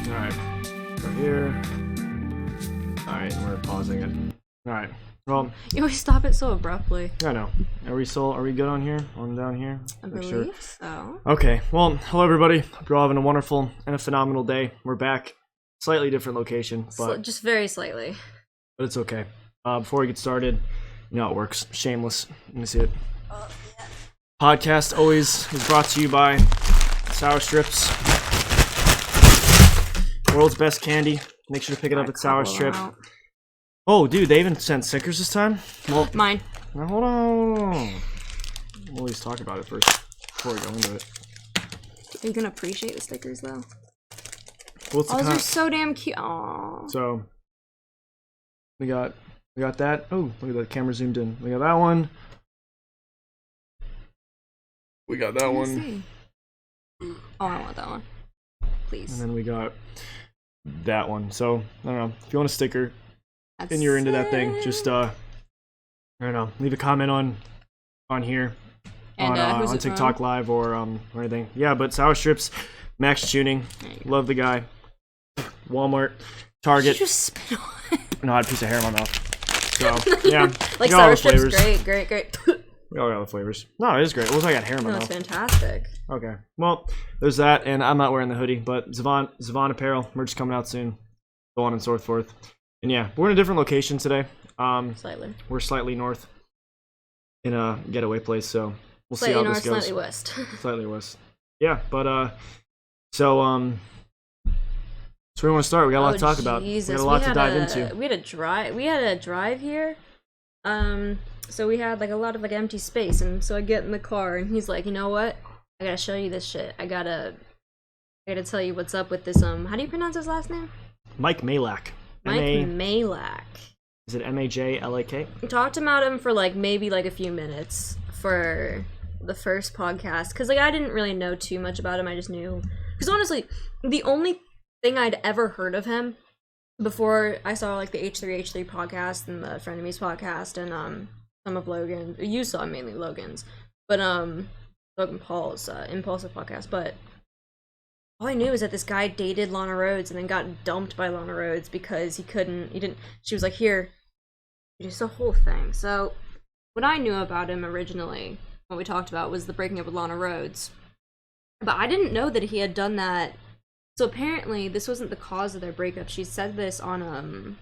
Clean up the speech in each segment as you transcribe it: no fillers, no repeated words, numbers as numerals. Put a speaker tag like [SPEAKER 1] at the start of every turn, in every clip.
[SPEAKER 1] Alright. Go here. Alright, we're pausing it. Alright. Well,
[SPEAKER 2] you always stop it so abruptly.
[SPEAKER 1] I know. Are we good on here? On down here?
[SPEAKER 2] I believe so.
[SPEAKER 1] Okay. Well, hello everybody. Hope you're all having a wonderful and a phenomenal day. We're back. Slightly different location, but
[SPEAKER 2] Just very slightly.
[SPEAKER 1] But it's okay. Before we get started, you know how it works. Shameless. Let me see it.
[SPEAKER 2] Oh, yeah.
[SPEAKER 1] Podcast always is brought to you by Sour Strips. World's best candy. Make sure to pick it up at Sour Strip. Oh, dude, they even sent stickers this time? Well,
[SPEAKER 2] mine.
[SPEAKER 1] Now, hold on. We'll always talk about it first before we go into it.
[SPEAKER 2] Are you gonna appreciate the stickers, though?
[SPEAKER 1] What's
[SPEAKER 2] those are so damn cute. Aww.
[SPEAKER 1] So, we got that. Oh, look at that camera zoomed in. We got that one. We got that one.
[SPEAKER 2] See. Oh, I want that one. Please.
[SPEAKER 1] And then we got that one. So, I don't know. If you want a sticker and you're into that thing, just, I don't know. Leave a comment on here. And, on TikTok Live or anything. Yeah, but Sour Strips, Max Tuning. Love the guy. Walmart. Target.
[SPEAKER 2] Did you just spit on it?
[SPEAKER 1] No, I had a piece of hair in my mouth. So, yeah.
[SPEAKER 2] Like Sour Strips, great.
[SPEAKER 1] We all got the flavors. No, it is great. It looks like I got hair in my mouth.
[SPEAKER 2] That's fantastic.
[SPEAKER 1] Okay. Well, there's that, and I'm not wearing the hoodie, but Zavon Apparel, merch coming out soon. So on and so forth. And yeah, we're in a different location today.
[SPEAKER 2] Slightly.
[SPEAKER 1] We're slightly north in a getaway place, so we'll
[SPEAKER 2] slightly
[SPEAKER 1] see how
[SPEAKER 2] north,
[SPEAKER 1] this goes.
[SPEAKER 2] Slightly west.
[SPEAKER 1] Slightly west. Yeah, but so we want to start. We got a lot to talk about. We got a lot to dive into.
[SPEAKER 2] We had a drive here. So we had like a lot of like empty space, and so I get in the car, and he's like, you know what? I gotta show you this shit. I gotta tell you what's up with this. How do you pronounce his last name?
[SPEAKER 1] Mike Majlak.
[SPEAKER 2] Majlak.
[SPEAKER 1] Is it Majlak?
[SPEAKER 2] We talked about him for like maybe like a few minutes for the first podcast, because like I didn't really know too much about him. I just knew, because honestly, the only thing I'd ever heard of him before I saw like the H3H3 podcast and the Frenemies podcast and some of Logan. You saw mainly Logan's, but Logan Paul's Impulsive podcast. But all I knew is that this guy dated Lana Rhoades and then got dumped by Lana Rhoades because he didn't. She was like, here, just the whole thing. So what I knew about him originally, what we talked about, was the breaking up with Lana Rhoades. But I didn't know that he had done that. So apparently this wasn't the cause of their breakup. She said this on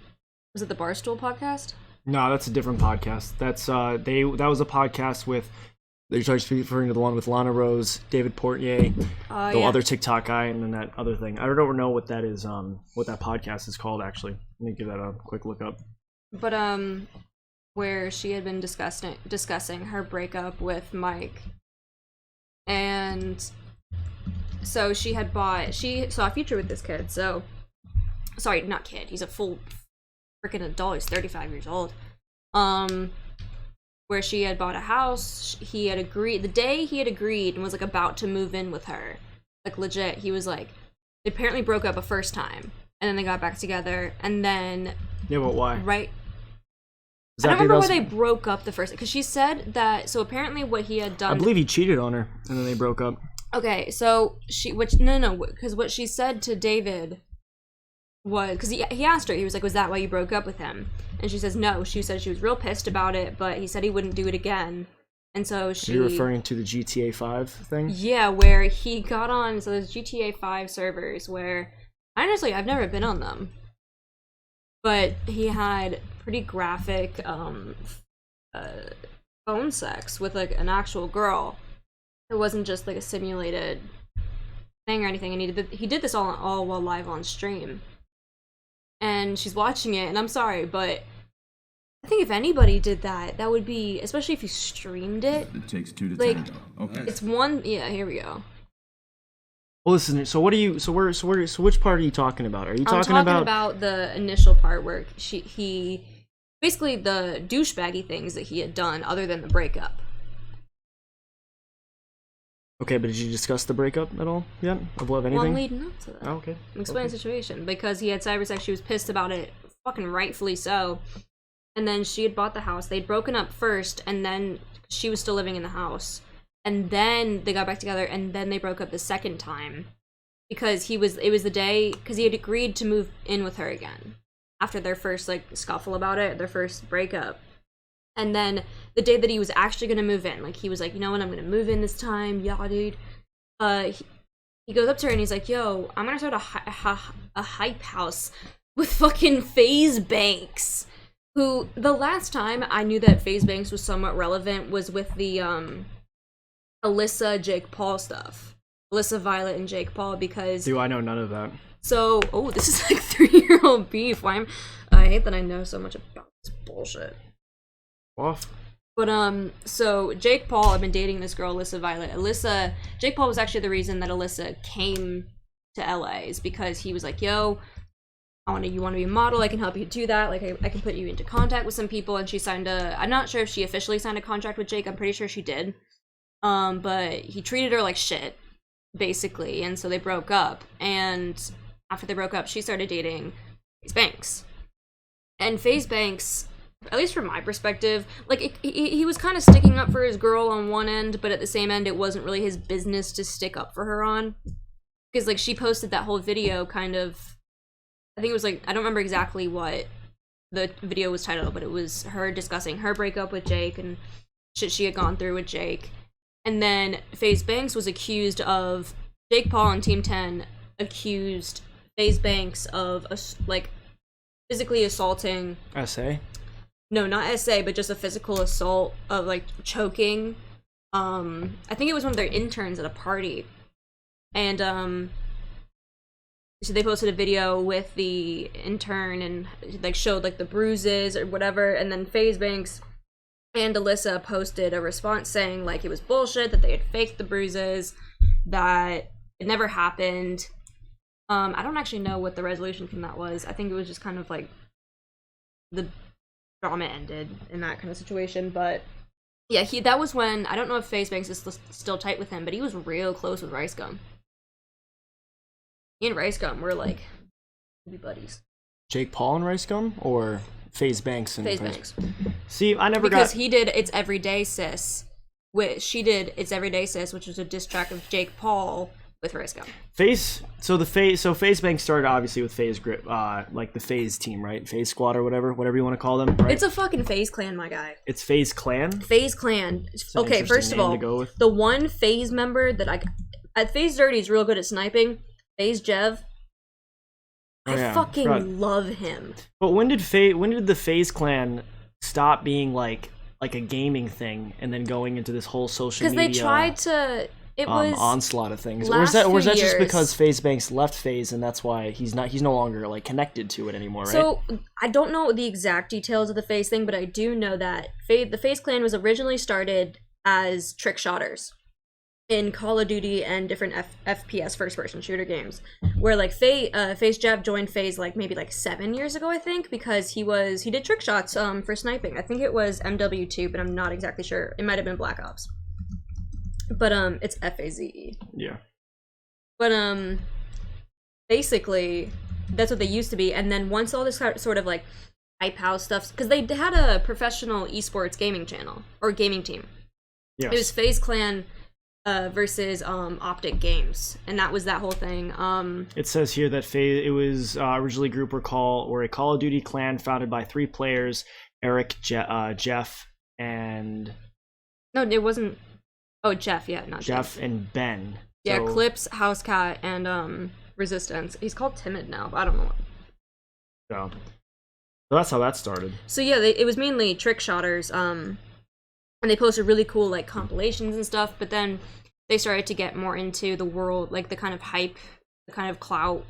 [SPEAKER 2] was it the Barstool podcast?
[SPEAKER 1] No, that's a different podcast. That's that was a podcast with, they're referring to the one with Lana Rhoades, David Portnier, the other TikTok guy, and then that other thing. I don't know what that is, what that podcast is called actually. Let me give that a quick look up.
[SPEAKER 2] But where she had been discussing her breakup with Mike, and so she saw a future with this kid. So, sorry, not kid. He's a full freaking adult. He's 35 years old. Where she had bought a house. He had agreed. The day he had agreed and was like about to move in with her, like legit, he was like, they apparently broke up a first time, and then they got back together, and then
[SPEAKER 1] yeah, but why?
[SPEAKER 2] Right. I don't remember why they broke up the first, because she said that, so apparently what he had done,
[SPEAKER 1] I believe he cheated on her and then they broke up.
[SPEAKER 2] Okay, so because what she said to David was, because he asked her, he was like, was that why you broke up with him? And she says no. She said she was real pissed about it, but he said he wouldn't do it again. And so she...
[SPEAKER 1] Are you referring to the GTA 5 thing?
[SPEAKER 2] Yeah, where he got on, so there's GTA 5 servers where, honestly, I've never been on them. But he had pretty graphic phone sex with like an actual girl. It wasn't just like a simulated thing or anything, and he did this all while live on stream. And she's watching it, and I'm sorry, but I think if anybody did that, that would be, especially if you streamed it.
[SPEAKER 3] It takes two to
[SPEAKER 2] like,
[SPEAKER 3] tango. Okay.
[SPEAKER 2] It's one. Yeah, here we go.
[SPEAKER 1] Well, listen. So what are you? So which part are you talking about? Are you talking
[SPEAKER 2] about the initial part where he basically the douchebaggy things that he had done, other than the breakup.
[SPEAKER 1] Okay, but did you discuss the breakup at all yet? Of anything?
[SPEAKER 2] Well, I'm leading up to that.
[SPEAKER 1] Oh, okay.
[SPEAKER 2] Explain the situation. Because he had cybersex, she was pissed about it, fucking rightfully so. And then she had bought the house. They'd broken up first, and then she was still living in the house. And then they got back together, and then they broke up the second time. because it was the day, because he had agreed to move in with her again after their first like scuffle about it, their first breakup. And then the day that he was actually gonna move in, like he was like, you know what, I'm gonna move in this time, yeah, dude. He goes up to her and he's like, yo, I'm gonna start a hype house with fucking FaZe Banks, who the last time I knew that FaZe Banks was somewhat relevant was with the Alyssa Jake Paul stuff. Alyssa Violet and Jake Paul, because
[SPEAKER 1] I know none of that.
[SPEAKER 2] So, oh, this is like 3-year-old beef. I hate that I know so much about this bullshit.
[SPEAKER 1] Off.
[SPEAKER 2] But so Jake Paul had been dating this girl, Alyssa Violet. Jake Paul was actually the reason that Alyssa came to LA, is because he was like, yo, you want to be a model, I can help you do that, like I can put you into contact with some people. And she signed I'm not sure if she officially signed a contract with Jake, I'm pretty sure she did. But he treated her like shit, basically, and so they broke up. And after they broke up, she started dating FaZe Banks. And FaZe Banks, at least from my perspective, like he was kind of sticking up for his girl on one end, but at the same end, it wasn't really his business to stick up for her on. Because like she posted that whole video kind of, I think it was like, I don't remember exactly what the video was titled, but it was her discussing her breakup with Jake and shit she had gone through with Jake. And then FaZe Banks was accused of, Jake Paul and Team 10 accused FaZe Banks of like physically assaulting
[SPEAKER 1] SA?
[SPEAKER 2] No, not SA, but just a physical assault of like choking. I think it was one of their interns at a party. And so they posted a video with the intern and like showed like the bruises or whatever, and then FaZe Banks and Alyssa posted a response saying like it was bullshit, that they had faked the bruises, that it never happened. I don't actually know what the resolution from that was. I think it was just kind of like the drama ended in that kind of situation. But yeah, that was when, I don't know if FaZe Banks is still tight with him, but he was real close with Rice Gum. He and Rice Gum were like buddies.
[SPEAKER 1] Jake Paul and Rice Gum, or FaZe Banks and
[SPEAKER 2] FaZe Banks?
[SPEAKER 1] See, I never
[SPEAKER 2] because he did It's Everyday Sis, which she did It's Everyday Sis, which was a diss track of Jake Paul with Rice Gum. FaZe
[SPEAKER 1] Banks started obviously with FaZe Grip, like the FaZe team, right? FaZe Squad or whatever you want to call them, right?
[SPEAKER 2] It's a fucking FaZe Clan, my guy.
[SPEAKER 1] It's FaZe Clan?
[SPEAKER 2] FaZe Clan. Okay, first of all, the one FaZe member that at FaZe Dirty is real good at sniping, FaZe Jev. I fucking love him.
[SPEAKER 1] But when did the FaZe Clan stop being like a gaming thing and then going into this whole social media?
[SPEAKER 2] Because they tried to. It was
[SPEAKER 1] onslaught of things, or is that just because FaZe Banks left FaZe and that's why he's no longer like connected to it anymore, right?
[SPEAKER 2] So I don't know the exact details of the FaZe thing, but I do know that the FaZe Clan was originally started as trick shotters in Call of Duty and different FPS first-person shooter games, where like FaZe Jev joined FaZe like maybe like 7 years ago, I think, because he did trick shots for sniping. I think it was MW2, but I'm not exactly sure. It might have been Black Ops. But it's FAZE.
[SPEAKER 1] Yeah.
[SPEAKER 2] But basically that's what they used to be. And then once all this sort of like hype house stuff, because they had a professional esports gaming channel or gaming team.
[SPEAKER 1] Yes.
[SPEAKER 2] It was FaZe Clan versus Optic Games, and that was that whole thing.
[SPEAKER 1] It says here that it was originally a Call of Duty clan founded by 3 players: Eric, Jeff, and
[SPEAKER 2] no, it wasn't. Oh, Jeff, yeah, not
[SPEAKER 1] Jeff and Ben.
[SPEAKER 2] Yeah, so... Clips, Housecat, and Resistance. He's called Timid now, but I don't know what.
[SPEAKER 1] So that's how that started.
[SPEAKER 2] So yeah, it was mainly trick shotters, and they posted really cool like compilations and stuff. But then they started to get more into the world, like the kind of hype, the kind of clout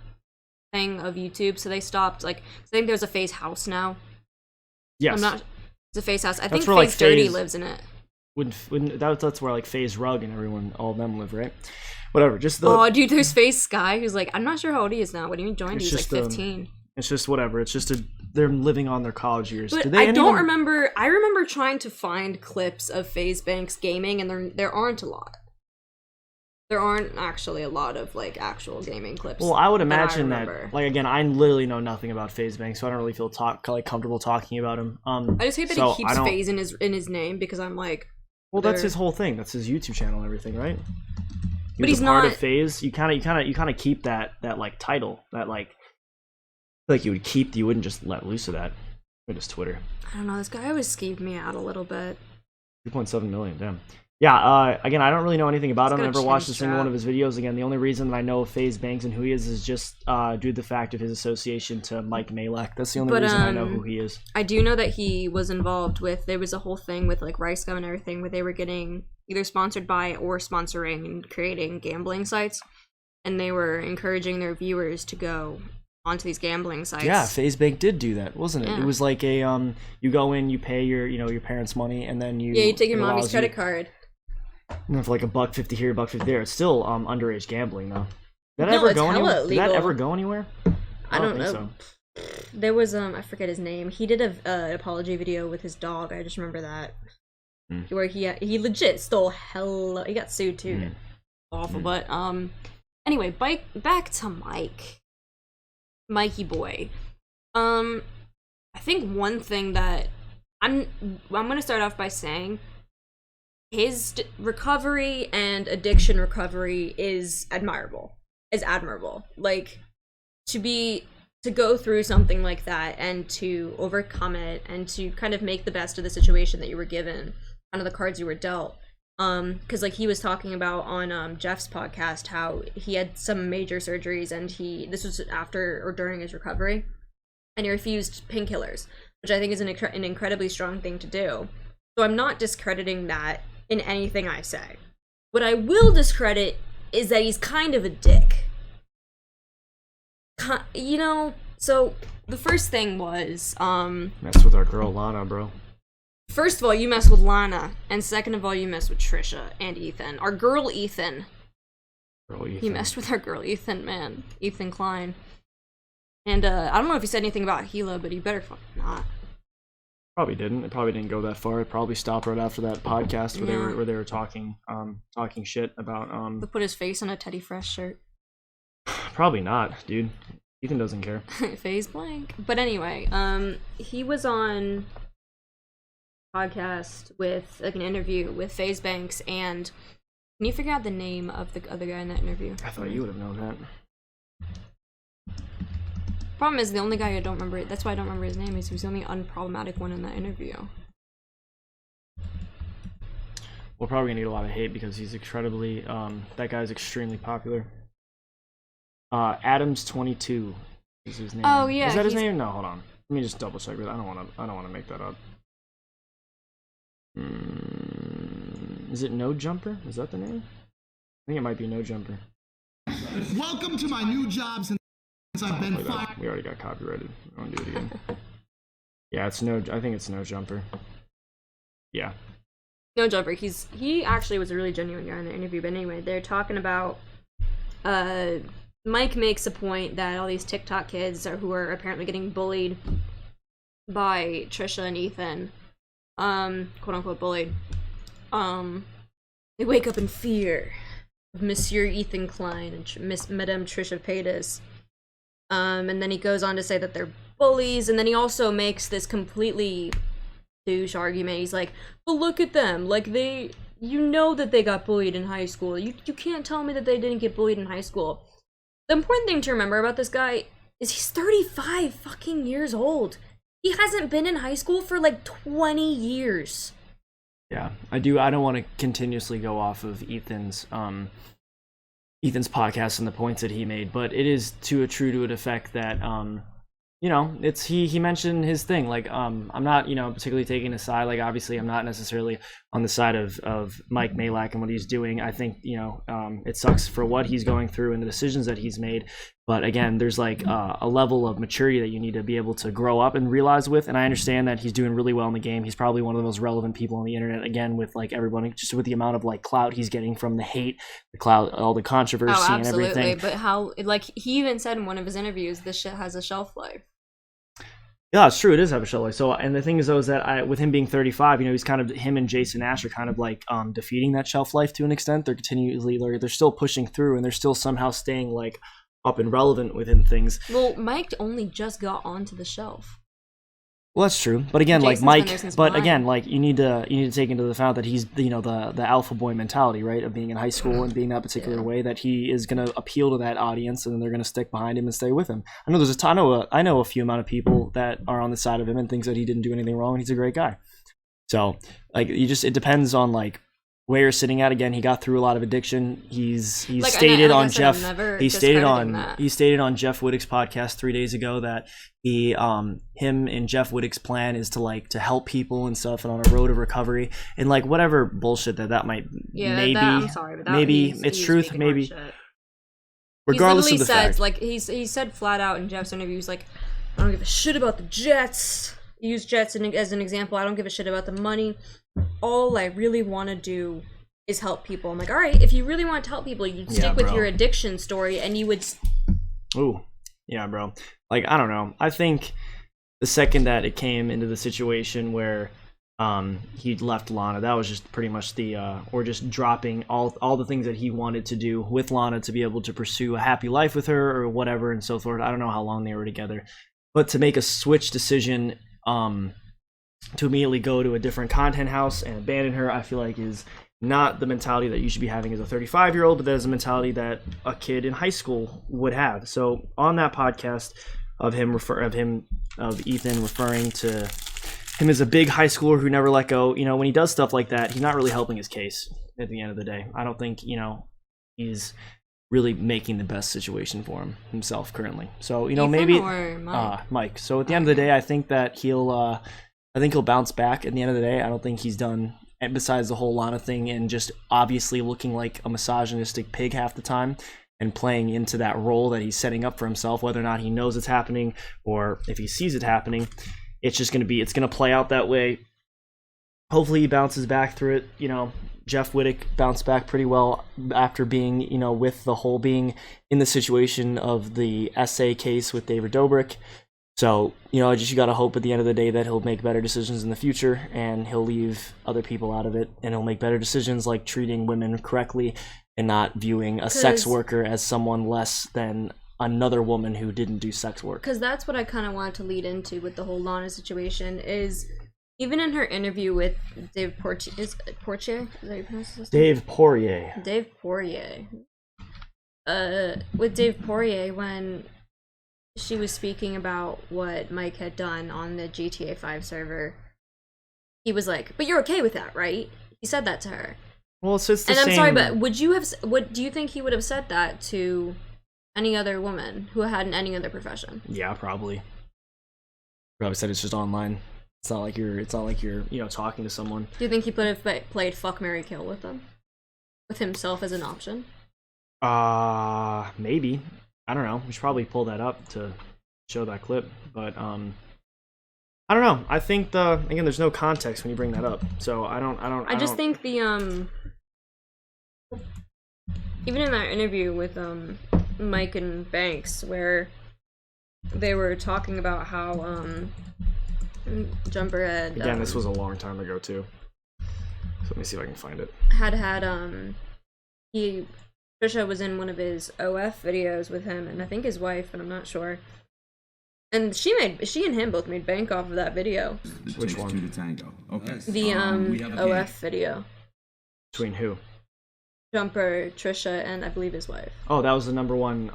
[SPEAKER 2] thing of YouTube. So they stopped. Like, I think there's a FaZe house now.
[SPEAKER 1] Yes,
[SPEAKER 2] it's a FaZe house. I think FaZe Dirty lives in it.
[SPEAKER 1] That's where like FaZe Rug and all of them live, right? Whatever. Just
[SPEAKER 2] oh, dude, there's FaZe Sky who's like, I'm not sure how old he is now. What do you mean joined? He's like 15.
[SPEAKER 1] It's just whatever. It's just they're living on their college years.
[SPEAKER 2] But don't remember. I remember trying to find clips of FaZe Banks gaming, and there aren't a lot. There aren't actually a lot of like actual gaming clips.
[SPEAKER 1] Well, I would imagine that like, again, I literally know nothing about FaZe Banks, so I don't really feel comfortable talking about him.
[SPEAKER 2] I just hate that he keeps FaZe in his name, because I'm like,
[SPEAKER 1] well, that's his whole thing. That's his YouTube channel and everything, right?
[SPEAKER 2] But he's part of
[SPEAKER 1] FaZe. You kind of keep that like title that like you would keep. You wouldn't just let loose of that. It is Twitter.
[SPEAKER 2] I don't know. This guy always skeeved me out a little bit.
[SPEAKER 1] 2.7 million. Damn. Yeah, again, I don't really know anything about him. I never watched a single one of his videos. Again, the only reason that I know of FaZe Banks and who he is just due to the fact of his association to Mike Majlak. That's the only reason I know who he is.
[SPEAKER 2] I do know that he was involved with, there was a whole thing with like Rice Gum and everything where they were getting either sponsored by or sponsoring and creating gambling sites. And they were encouraging their viewers to go onto these gambling sites.
[SPEAKER 1] Yeah, FaZe Bank did do that, wasn't it? Yeah. It was like a you go in, you pay your your parents' money, and then you
[SPEAKER 2] take your mommy's credit card.
[SPEAKER 1] And then for like $1.50 here, $1.50 there. It's still underage gambling though. Did that ever go anywhere? Did that ever go anywhere?
[SPEAKER 2] I don't know. So. There was I forget his name. He did an apology video with his dog. I just remember that. Where he legit stole hella. He got sued too. Awful. But anyway, back to Mike. Mikey boy. I think one thing that I'm gonna start off by saying his recovery and addiction recovery is admirable. Like to go through something like that and to overcome it and to kind of make the best of the situation that you were given, kind of the cards you were dealt. Because like he was talking about on Jeff's podcast how he had some major surgeries and this was after or during his recovery, and he refused painkillers, which I think is an incredibly strong thing to do. So I'm not discrediting that in anything I say. What I will discredit is that he's kind of a dick. So the first thing was
[SPEAKER 1] mess with our girl Lana, bro.
[SPEAKER 2] First of all, you mess with Lana, and second of all, you mess with Trisha and Ethan. Our girl Ethan. He messed with our girl Ethan, man. Ethan Klein. And I don't know if he said anything about Gila, but he better fucking not.
[SPEAKER 1] Probably didn't. It probably didn't go that far. It probably stopped right after that podcast where they were talking shit about
[SPEAKER 2] to put his face on a Teddy Fresh shirt.
[SPEAKER 1] Probably not, dude. Ethan doesn't care.
[SPEAKER 2] FaZe blank. But anyway, he was on podcast with like an interview with FaZe Banks, and can you figure out the name of the other guy in that interview?
[SPEAKER 1] I thought you would have known that.
[SPEAKER 2] Problem is, the only guy I don't remember, that's why I don't remember his name, is he was the only unproblematic one in that interview.
[SPEAKER 1] We're probably gonna get a lot of hate because he's incredibly that guy's extremely popular. Adams22 is his name.
[SPEAKER 2] Oh yeah.
[SPEAKER 1] Is that his name? No, hold on. Let me just double check that. I don't wanna make that up. Is it No Jumper? Is that the name? I think it might be No Jumper.
[SPEAKER 3] Welcome to my new job since I've been fired.
[SPEAKER 1] We already got copyrighted. I won't do it again. Yeah, I think it's No Jumper. Yeah.
[SPEAKER 2] No Jumper. He actually was a really genuine guy in the interview, but anyway, they're talking about Mike makes a point that all these TikTok kids who are apparently getting bullied by Trisha and Ethan, quote unquote bullied, they wake up in fear of Monsieur Ethan Klein and Miss Madame Trisha Paytas. And then he goes on to say that they're bullies, and then he also makes this completely douche argument. He's like, but look at them, like you know that they got bullied in high school. You can't tell me that they didn't get bullied in high school. The important thing to remember about this guy is he's 35 fucking years old. He hasn't been in high school for like 20 years.
[SPEAKER 1] Yeah, I don't want to continuously go off of Ethan's podcast and the points that he made, but it is true to an effect that it's he mentioned his thing, like I'm not particularly taking a side. Like obviously I'm not necessarily on the side of Mike Majlak and what he's doing. I think it sucks for what he's going through and the decisions that he's made, but again, there's like a level of maturity that you need to be able to grow up and realize with. And I understand that he's doing really well in the game. He's probably one of the most relevant people on the internet, again, with like everyone, just with the amount of like clout he's getting from the hate, the clout, all the controversy and everything.
[SPEAKER 2] But how, like he even said in one of his interviews, this shit has a shelf life.
[SPEAKER 1] Yeah, it's true. It is have a shelf life. So, and the thing is, though, is that with him being 35, he's kind of, him and Jason Nash are kind of like defeating that shelf life to an extent. They're continually, they're still pushing through, and they're still somehow staying like up and relevant within things.
[SPEAKER 2] Well, Mike only just got onto the shelf.
[SPEAKER 1] Well, that's true, but again,
[SPEAKER 2] Jason's
[SPEAKER 1] like
[SPEAKER 2] been there
[SPEAKER 1] Mike,
[SPEAKER 2] since
[SPEAKER 1] but
[SPEAKER 2] mine.
[SPEAKER 1] again, like you need to take into account that he's the alpha boy mentality, right, of being in high school and being that particular way, that he is going to appeal to that audience, and they're going to stick behind him and stay with him. I know there's a ton. I know a few amount of people that are on the side of him and thinks that he didn't do anything wrong. And he's a great guy. So like it depends on like where you're sitting at. Again, he got through a lot of addiction. He's
[SPEAKER 2] Like,
[SPEAKER 1] stated
[SPEAKER 2] like I
[SPEAKER 1] on
[SPEAKER 2] said,
[SPEAKER 1] Jeff.
[SPEAKER 2] I'm never
[SPEAKER 1] He stated
[SPEAKER 2] discrediting
[SPEAKER 1] on
[SPEAKER 2] that.
[SPEAKER 1] he stated on Jeff Wittick's podcast 3 days ago that he him and Jeff Wittick's plan is to help people and stuff and on a road of recovery and like whatever bullshit that might maybe
[SPEAKER 2] I'm sorry, but
[SPEAKER 1] maybe
[SPEAKER 2] he's
[SPEAKER 1] it's truth,
[SPEAKER 2] speaking hard
[SPEAKER 1] maybe
[SPEAKER 2] shit.
[SPEAKER 1] regardless
[SPEAKER 2] He's
[SPEAKER 1] of the
[SPEAKER 2] literally
[SPEAKER 1] fact.
[SPEAKER 2] said, like he said flat out in Jeff's interview, he's like, I don't give a shit about the Jets. He used Jets as an example. I don't give a shit about the money. All I really want to do is help people. I'm like, all right, if you really want to help people, you'd stick with your addiction story, and you would.
[SPEAKER 1] Ooh, yeah, bro. Like I don't know. I think the second that it came into the situation where he left Lana, that was just pretty much the or just dropping all the things that he wanted to do with Lana to be able to pursue a happy life with her or whatever and so forth. I don't know how long they were together, but to make a switch decision to immediately go to a different content house and abandon her, I feel like is not the mentality that you should be having as a 35-year-old, but that is a mentality that a kid in high school would have. So on that podcast of Ethan referring to him as a big high schooler who never let go, you know, when he does stuff like that, he's not really helping his case at the end of the day. I don't think, you know, he's really making the best situation for himself currently. So, you know,
[SPEAKER 2] Ethan
[SPEAKER 1] maybe
[SPEAKER 2] or Mike?
[SPEAKER 1] Mike. So at the end of the day, I think that he'll bounce back at the end of the day. I don't think he's done, and besides the whole Lana thing and just obviously looking like a misogynistic pig half the time and playing into that role that he's setting up for himself, whether or not he knows it's happening or if he sees it happening, it's going to play out that way. Hopefully he bounces back through it. You know, Jeff Wittick bounced back pretty well after being, you know, with the whole being in the situation of the essay case with David Dobrik. So, you know, you got to hope at the end of the day that he'll make better decisions in the future and he'll leave other people out of it and he'll make better decisions like treating women correctly and not viewing a sex worker as someone less than another woman who didn't do sex work.
[SPEAKER 2] Because that's what I kind of wanted to lead into with the whole Lana situation is even in her interview with Dave Portier, is that how you pronounce his name?
[SPEAKER 1] Dave Poirier.
[SPEAKER 2] With Dave Poirier, when she was speaking about what Mike had done on the GTA 5 server, he was like, but you're okay with that, right? He said that to her.
[SPEAKER 1] Well, it's just the
[SPEAKER 2] and
[SPEAKER 1] same.
[SPEAKER 2] I'm sorry, but do you think he would have said that to any other woman who had any other profession?
[SPEAKER 1] Yeah, probably. Probably said it's just online. It's not like you're, you know, talking to someone.
[SPEAKER 2] Do you think he would have played fuck, marry, kill with them? With himself as an option?
[SPEAKER 1] Maybe. I don't know. We should probably pull that up to show that clip. But, I don't know. I think again, there's no context when you bring that up. So I just
[SPEAKER 2] think the, even in that interview with, Mike and Banks, where they were talking about how, Jumper had...
[SPEAKER 1] Again, this was a long time ago, too. So let me see if I can find it.
[SPEAKER 2] Trisha was in one of his OF videos with him, and I think his wife, but I'm not sure. And she and him both made bank off of that video.
[SPEAKER 1] Which one?
[SPEAKER 4] Two to tango. Okay.
[SPEAKER 2] The OF video.
[SPEAKER 1] Between who?
[SPEAKER 2] Jumper, Trisha, and I believe his wife.
[SPEAKER 1] Oh, that was the number one.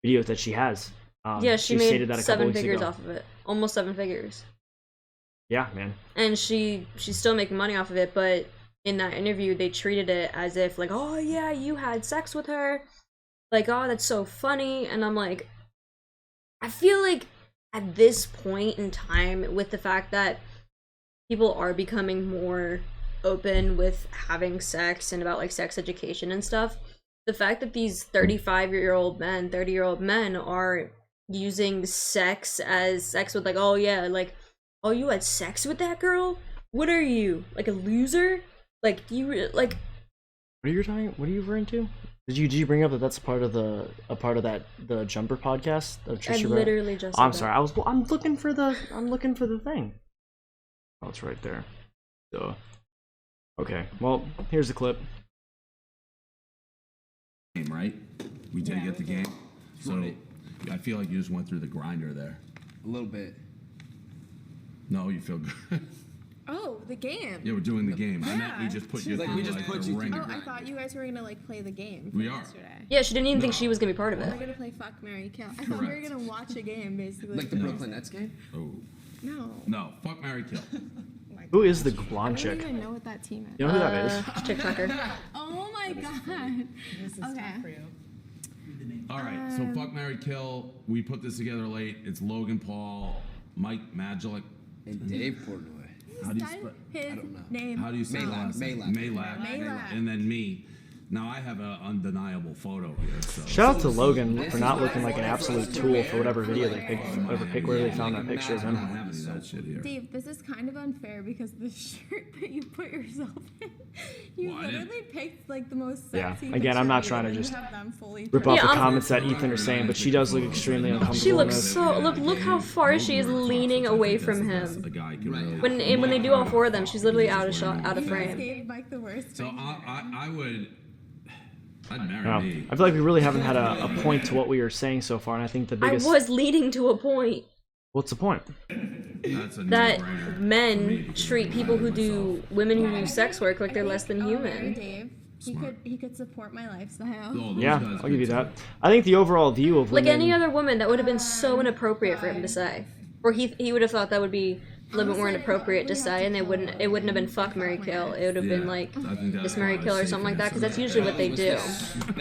[SPEAKER 1] Video that she has.
[SPEAKER 2] Yeah, she made
[SPEAKER 1] stated that a couple
[SPEAKER 2] 7
[SPEAKER 1] weeks
[SPEAKER 2] figures
[SPEAKER 1] ago.
[SPEAKER 2] off of it. Almost 7 figures.
[SPEAKER 1] Yeah, man.
[SPEAKER 2] And she's still making money off of it, but in that interview, they treated it as if, like, oh, yeah, you had sex with her. Like, oh, that's so funny. And I'm like, I feel like at this point in time, with the fact that people are becoming more open with having sex and about, like, sex education and stuff, the fact that these 30-year-old men are using sex as sex with, like, oh, yeah, like, oh, you had sex with that girl? What are you, like, a loser? Like, like...
[SPEAKER 1] What are you referring to? Did you bring up that that's part of the Jumper podcast of Trisha?
[SPEAKER 2] I literally just.
[SPEAKER 1] I'm sorry. I'm looking for the thing. Oh, it's right there. So, okay. Well, here's the clip.
[SPEAKER 4] Right? We did get the game. So I feel like you just went through the grinder there. A little bit.
[SPEAKER 5] No, you feel good.
[SPEAKER 6] Oh, the game.
[SPEAKER 5] Yeah, we're doing the game. I meant we
[SPEAKER 6] Yeah.
[SPEAKER 5] just put you
[SPEAKER 4] Like,
[SPEAKER 5] through
[SPEAKER 4] we just put
[SPEAKER 5] the
[SPEAKER 4] you
[SPEAKER 5] ring.
[SPEAKER 4] through
[SPEAKER 6] Oh, I thought you guys were gonna like play the game.
[SPEAKER 5] We are.
[SPEAKER 6] Yesterday.
[SPEAKER 2] Yeah, she didn't even think
[SPEAKER 5] No.
[SPEAKER 2] she was gonna be part of
[SPEAKER 6] We're
[SPEAKER 2] it.
[SPEAKER 6] gonna play Fuck, Marry, Kill. I thought we were
[SPEAKER 5] Correct.
[SPEAKER 6] gonna watch a game, basically.
[SPEAKER 4] Like the Brooklyn Nets game?
[SPEAKER 5] Oh.
[SPEAKER 6] No.
[SPEAKER 5] No, fuck, marry, kill.
[SPEAKER 1] Who is the
[SPEAKER 6] I
[SPEAKER 1] blonde
[SPEAKER 6] don't
[SPEAKER 1] chick?
[SPEAKER 6] even know what that team is.
[SPEAKER 1] You know who that is?
[SPEAKER 2] TikToker.
[SPEAKER 6] Oh my god. Okay.
[SPEAKER 5] All right, so fuck, marry, kill. We put this together late. It's Logan Paul, Mike Majlak.
[SPEAKER 4] And Dave Portnoy.
[SPEAKER 5] How do you
[SPEAKER 6] Done
[SPEAKER 5] spell?
[SPEAKER 6] his
[SPEAKER 4] I don't know.
[SPEAKER 6] name.
[SPEAKER 5] How do you say
[SPEAKER 4] Majlak,
[SPEAKER 5] last name?
[SPEAKER 4] Majlak.
[SPEAKER 6] Majlak.
[SPEAKER 5] And then me. Now I have an undeniable photo here. So.
[SPEAKER 1] Shout out to Logan for not looking like an absolute tool for whatever video they picked, where they found that picture of
[SPEAKER 5] I don't
[SPEAKER 1] him.
[SPEAKER 5] have any of that shit here.
[SPEAKER 6] Dave, this is kind of unfair because the shirt that you put yourself in, you
[SPEAKER 5] Well, I didn't-
[SPEAKER 6] literally picked like the most
[SPEAKER 1] Yeah,
[SPEAKER 6] sexy.
[SPEAKER 1] again,
[SPEAKER 6] picture
[SPEAKER 1] I'm not
[SPEAKER 6] of you,
[SPEAKER 1] trying to
[SPEAKER 6] and you
[SPEAKER 1] just
[SPEAKER 6] have them fully
[SPEAKER 1] Rip
[SPEAKER 6] dressed.
[SPEAKER 1] off the
[SPEAKER 2] I'm-
[SPEAKER 1] comments that Ethan is saying, but she does look extremely uncomfortable.
[SPEAKER 2] She
[SPEAKER 1] in
[SPEAKER 2] looks
[SPEAKER 1] this.
[SPEAKER 2] so look how far she is leaning away from him.
[SPEAKER 5] A guy can really
[SPEAKER 2] When they do all four of them, she's literally out of shot, out of
[SPEAKER 6] You guys
[SPEAKER 2] frame.
[SPEAKER 6] gave Mike the worst.
[SPEAKER 5] So
[SPEAKER 6] thing
[SPEAKER 5] I would. I'd marry
[SPEAKER 1] No.
[SPEAKER 5] me.
[SPEAKER 1] I feel like we really haven't had a point to what we were saying so far, and I think the
[SPEAKER 2] I
[SPEAKER 1] biggest.
[SPEAKER 2] was leading to a point
[SPEAKER 1] What's the point?
[SPEAKER 5] That's a
[SPEAKER 2] that
[SPEAKER 5] no-brainer for me
[SPEAKER 2] men
[SPEAKER 5] to
[SPEAKER 2] treat
[SPEAKER 5] do
[SPEAKER 2] people
[SPEAKER 5] that
[SPEAKER 2] who do
[SPEAKER 5] myself.
[SPEAKER 2] women who do sex work like they're less than
[SPEAKER 6] I'll marry
[SPEAKER 2] human.
[SPEAKER 6] Dave.
[SPEAKER 5] Smart.
[SPEAKER 6] He could support my lifestyle.
[SPEAKER 5] Oh, those
[SPEAKER 1] Yeah,
[SPEAKER 5] guys
[SPEAKER 1] I'll give you
[SPEAKER 5] could
[SPEAKER 1] that.
[SPEAKER 5] too.
[SPEAKER 1] I think the overall view of
[SPEAKER 2] Like
[SPEAKER 1] women,
[SPEAKER 2] any other woman, that would have been so inappropriate for him to say, or he would have thought that would be a little bit more inappropriate to say, and it wouldn't have been fuck, marry, kill. It would have been
[SPEAKER 5] Yeah,
[SPEAKER 2] like
[SPEAKER 5] I think that's
[SPEAKER 2] just marry,
[SPEAKER 5] why
[SPEAKER 2] kill, or
[SPEAKER 5] safe
[SPEAKER 2] something like that, because that's
[SPEAKER 5] answer.
[SPEAKER 2] usually what they do.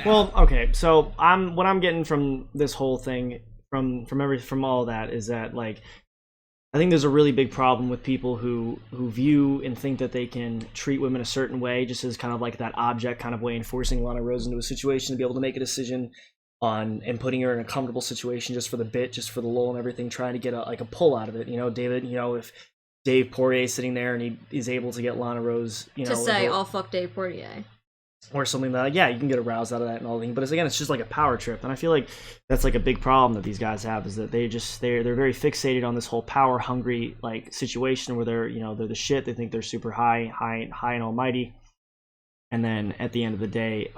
[SPEAKER 1] Well, okay, so what I'm getting from this whole thing, from all that, is that like I think there's a really big problem with people who view and think that they can treat women a certain way, just as kind of like that object kind of way, and forcing Lana Rose into a situation to be able to make a decision on and putting her in a comfortable situation just for the bit, just for the lull and everything, trying to get a pull out of it. You know, David, you know, if Dave Poirier's sitting there and he is able to get Lana Rose, you know,
[SPEAKER 2] To say,
[SPEAKER 1] or-
[SPEAKER 2] "I'll fuck Dave Portier."
[SPEAKER 1] or something like that, yeah, you can get aroused out of that and all that. But again, it's just like a power trip, and I feel like that's like a big problem that these guys have, is that they're very fixated on this whole power hungry like situation where they're the shit. They think they're super high and almighty, and then at the end of the day,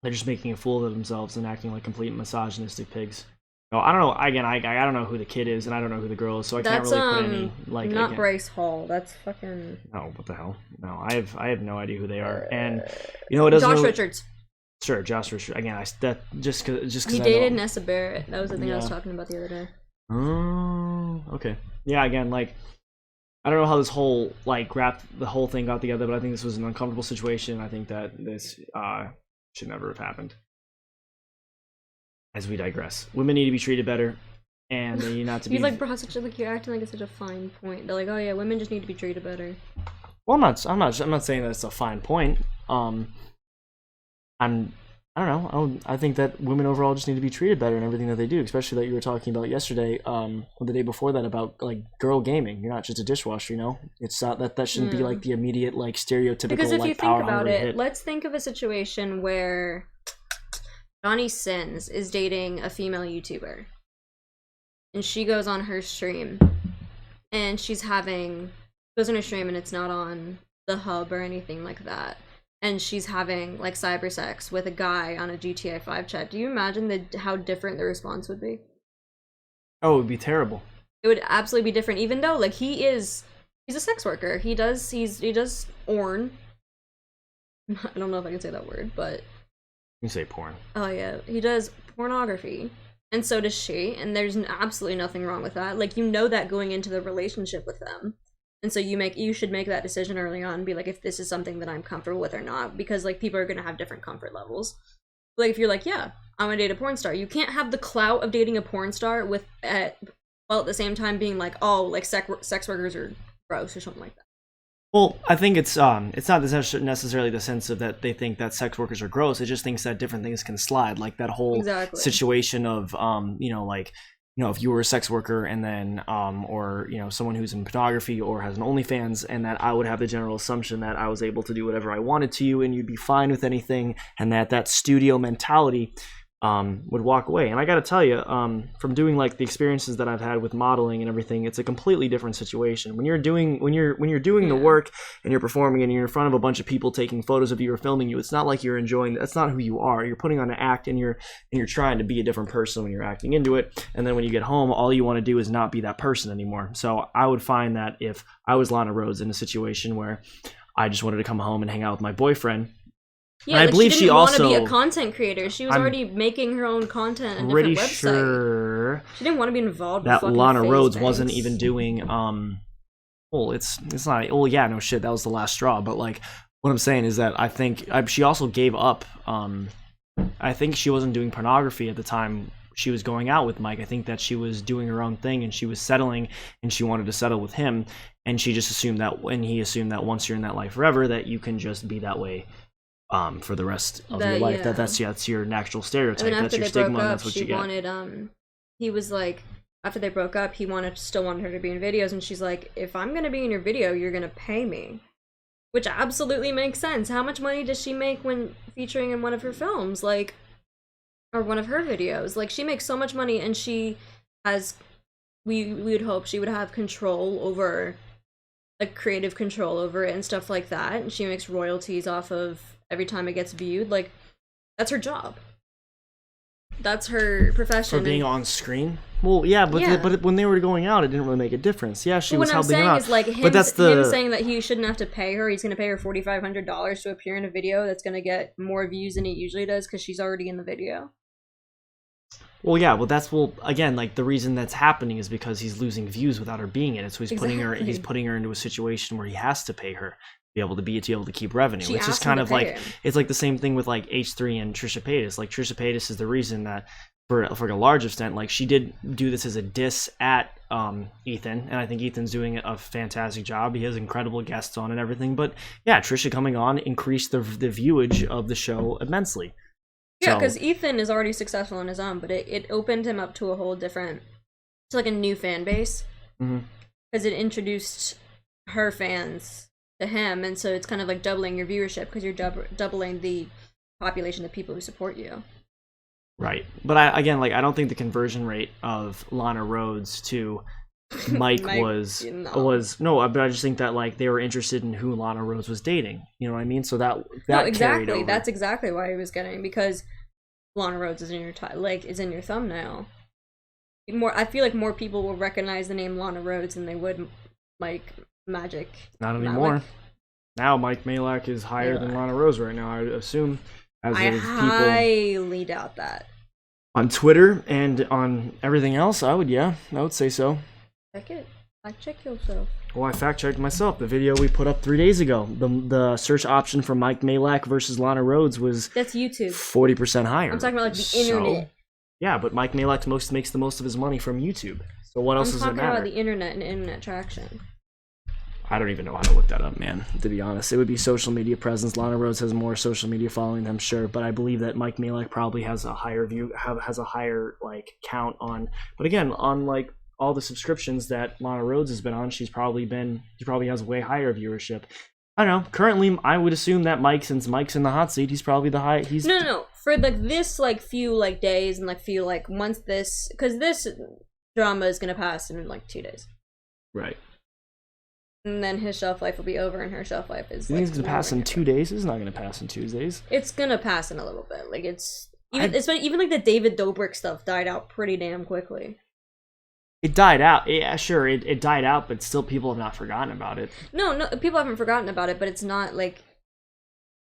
[SPEAKER 1] they're just making a fool of themselves and acting like complete misogynistic pigs. No, I don't know. Again, I don't know who the kid is, and I don't know who the girl is, so I can't
[SPEAKER 2] That's
[SPEAKER 1] really put any like.
[SPEAKER 2] not
[SPEAKER 1] again,
[SPEAKER 2] Bryce Hall. That's fucking
[SPEAKER 1] No, what the hell? No, I have no idea who they are, and you know it doesn't.
[SPEAKER 2] Josh
[SPEAKER 1] really-
[SPEAKER 2] Richards.
[SPEAKER 1] Sure, Josh Richards. Again, just because
[SPEAKER 2] He dated Nessa Barrett. That was the thing I was
[SPEAKER 1] Yeah.
[SPEAKER 2] talking about the other day.
[SPEAKER 1] Oh, okay. Yeah, again, like I don't know how this whole the whole thing got together, but I think this was an uncomfortable situation. I think that this should never have happened. As we digress, women need to be treated better, and they need not to be.
[SPEAKER 2] You brought such you're acting like it's such a fine point. They're like, oh yeah, women just need to be treated better.
[SPEAKER 1] Well, I'm not saying that it's a fine point. I don't know. I think that women overall just need to be treated better in everything that they do, especially that you were talking about yesterday, or the day before that, about like girl gaming. You're not just a dishwasher, you know. It's not that shouldn't be like the immediate like stereotypical
[SPEAKER 2] Because if
[SPEAKER 1] like
[SPEAKER 2] you
[SPEAKER 1] power
[SPEAKER 2] think about
[SPEAKER 1] hungry
[SPEAKER 2] it,
[SPEAKER 1] hit.
[SPEAKER 2] let's think of a situation where Johnny Sins is dating a female YouTuber, and she goes on her stream, and goes on her stream, and it's not on the hub or anything like that. And she's having like cyber sex with a guy on a GTA 5 chat. Do you imagine how different the response would be?
[SPEAKER 1] Oh, it would be terrible.
[SPEAKER 2] It would absolutely be different, even though like he's a sex worker. He does orn. I don't know if I can say that word, but
[SPEAKER 1] You say porn.
[SPEAKER 2] oh yeah, he does pornography, and so does she. And there's absolutely nothing wrong with that. Like that going into the relationship with them. And so you should make that decision early on and be like, if this is something that I'm comfortable with or not, because like people are gonna have different comfort levels. Like if you're like, yeah, I'm gonna date a porn star, you can't have the clout of dating a porn star while at the same time being like, oh, like sex workers are gross or something like that.
[SPEAKER 1] Well, I think it's not necessarily the sense of that they think that sex workers are gross. It just thinks that different things can slide, like that whole situation of if you were a sex worker and then or someone who's in pornography or has an OnlyFans, and that I would have the general assumption that I was able to do whatever I wanted to you and you'd be fine with anything, and that studio mentality would walk away. And I got to tell you, from doing like the experiences that I've had with modeling and everything, it's a completely different situation. When you're doing the work and you're performing and you're in front of a bunch of people taking photos of you or filming you, it's not like you're enjoying. That's not who you are. You're putting on an act, and you're trying to be a different person when you're acting into it. And then when you get home, all you want to do is not be that person anymore. So I would find that if I was Lana Rhoades in a situation where I just wanted to come home and hang out with my boyfriend.
[SPEAKER 2] Yeah,
[SPEAKER 1] I
[SPEAKER 2] like
[SPEAKER 1] believe
[SPEAKER 2] she
[SPEAKER 1] she
[SPEAKER 2] didn't want
[SPEAKER 1] also
[SPEAKER 2] to be a content creator. She was already making her own content on a
[SPEAKER 1] pretty
[SPEAKER 2] different website.
[SPEAKER 1] sure
[SPEAKER 2] She didn't want to be involved
[SPEAKER 1] that
[SPEAKER 2] with fucking
[SPEAKER 1] Lana
[SPEAKER 2] phase
[SPEAKER 1] Rhoades
[SPEAKER 2] banks.
[SPEAKER 1] wasn't even doing it's not, oh yeah, no shit, that was the last straw. But like what I'm saying is that I think she also gave up. I think she wasn't doing pornography at the time she was going out with Mike. I think that she was doing her own thing, and she was settling, and she wanted to settle with him, and she just assumed that, and he assumed that once you're in that life forever, that you can just be that way for the rest of your life.
[SPEAKER 2] Yeah.
[SPEAKER 1] That's your natural stereotype.
[SPEAKER 2] And then
[SPEAKER 1] That's
[SPEAKER 2] after
[SPEAKER 1] your
[SPEAKER 2] they
[SPEAKER 1] stigma,
[SPEAKER 2] broke
[SPEAKER 1] and
[SPEAKER 2] up,
[SPEAKER 1] that's what
[SPEAKER 2] she
[SPEAKER 1] you get.
[SPEAKER 2] wanted he was like, after they broke up, he still wanted her to be in videos, and she's like, if I'm gonna be in your video, you're gonna pay me. Which absolutely makes sense. How much money does she make when featuring in one of her films, like, or one of her videos? Like, she makes so much money, and she has, we would hope she would have control over, like, creative control over it and stuff like that, and she makes royalties off of every time it gets viewed. Like, that's her job. That's her profession.
[SPEAKER 1] For being on screen? Well, yeah, but when they were going out, it didn't really make a difference. Yeah, she was helping him out.
[SPEAKER 2] What I'm saying is, like,
[SPEAKER 1] but that's
[SPEAKER 2] him saying that he shouldn't have to pay her. He's going to pay her $4,500 to appear in a video that's going to get more views than it usually does because she's already in the video.
[SPEAKER 1] Well, yeah, again, like, the reason that's happening is because he's losing views without her being in it. So he's putting her into a situation where he has to pay her to be able to keep revenue. Which is kind of like, it's like the same thing with like H3 and Trisha Paytas. Like, Trisha Paytas is the reason that for a large extent, like, she did do this as a diss at Ethan, and I think Ethan's doing a fantastic job. He has incredible guests on and everything. But yeah, Trisha coming on increased the viewage of the show immensely.
[SPEAKER 2] Yeah, because Ethan is already successful on his own, but it opened him up to a whole different, to like a new fan base, because it introduced her fans to him, and so it's kind of like doubling your viewership because you're doubling the population of people who support you. Right,
[SPEAKER 1] but I don't think the conversion rate of Lana Rhoades to Mike was no, but I just think that like they were interested in who Lana Rhoades was dating. You know what I mean? So that
[SPEAKER 2] exactly.
[SPEAKER 1] Carried over.
[SPEAKER 2] That's exactly why he was getting, because Lana Rhoades is in your is in your thumbnail. I feel like more people will recognize the name Lana Rhoades than they would Mike Magic.
[SPEAKER 1] Not anymore. Now Mike Majlak is higher than Lana Rhoades right now, I assume.
[SPEAKER 2] I highly doubt that.
[SPEAKER 1] On Twitter and on everything else, I would say so.
[SPEAKER 2] Check it. Check yourself.
[SPEAKER 1] Well, I fact-checked myself. The video we put up 3 days ago, the search option for Mike Majlak versus Lana Rhoades was...
[SPEAKER 2] That's YouTube.
[SPEAKER 1] 40% higher.
[SPEAKER 2] I'm talking about like the internet.
[SPEAKER 1] Yeah, but Mike Majlak makes the most of his money from YouTube. So what else does it matter?
[SPEAKER 2] I'm talking about the internet and internet traction.
[SPEAKER 1] I don't even know how to look that up, man, to be honest. It would be social media presence. Lana Rhoades has more social media following, I'm sure, but I believe that Mike Majlak probably has a higher has a higher like count on. But again, on like all the subscriptions that Lana Rhoades has been on, she probably has way higher viewership. I don't know. Currently, I would assume that since Mike's in the hot seat, he's probably the high. He's
[SPEAKER 2] no for like this like few like days and like few like once this, because this drama is gonna pass in like 2 days.
[SPEAKER 1] Right.
[SPEAKER 2] And then his shelf life will be over, and her shelf life is.
[SPEAKER 1] You think it's gonna pass in 2 days? It's not gonna pass in 2 days.
[SPEAKER 2] It's gonna pass in a little bit. Like even like the David Dobrik stuff died out pretty damn quickly.
[SPEAKER 1] It died out. Yeah, sure, it died out, but still, people have not forgotten about it.
[SPEAKER 2] No, people haven't forgotten about it, but it's not like,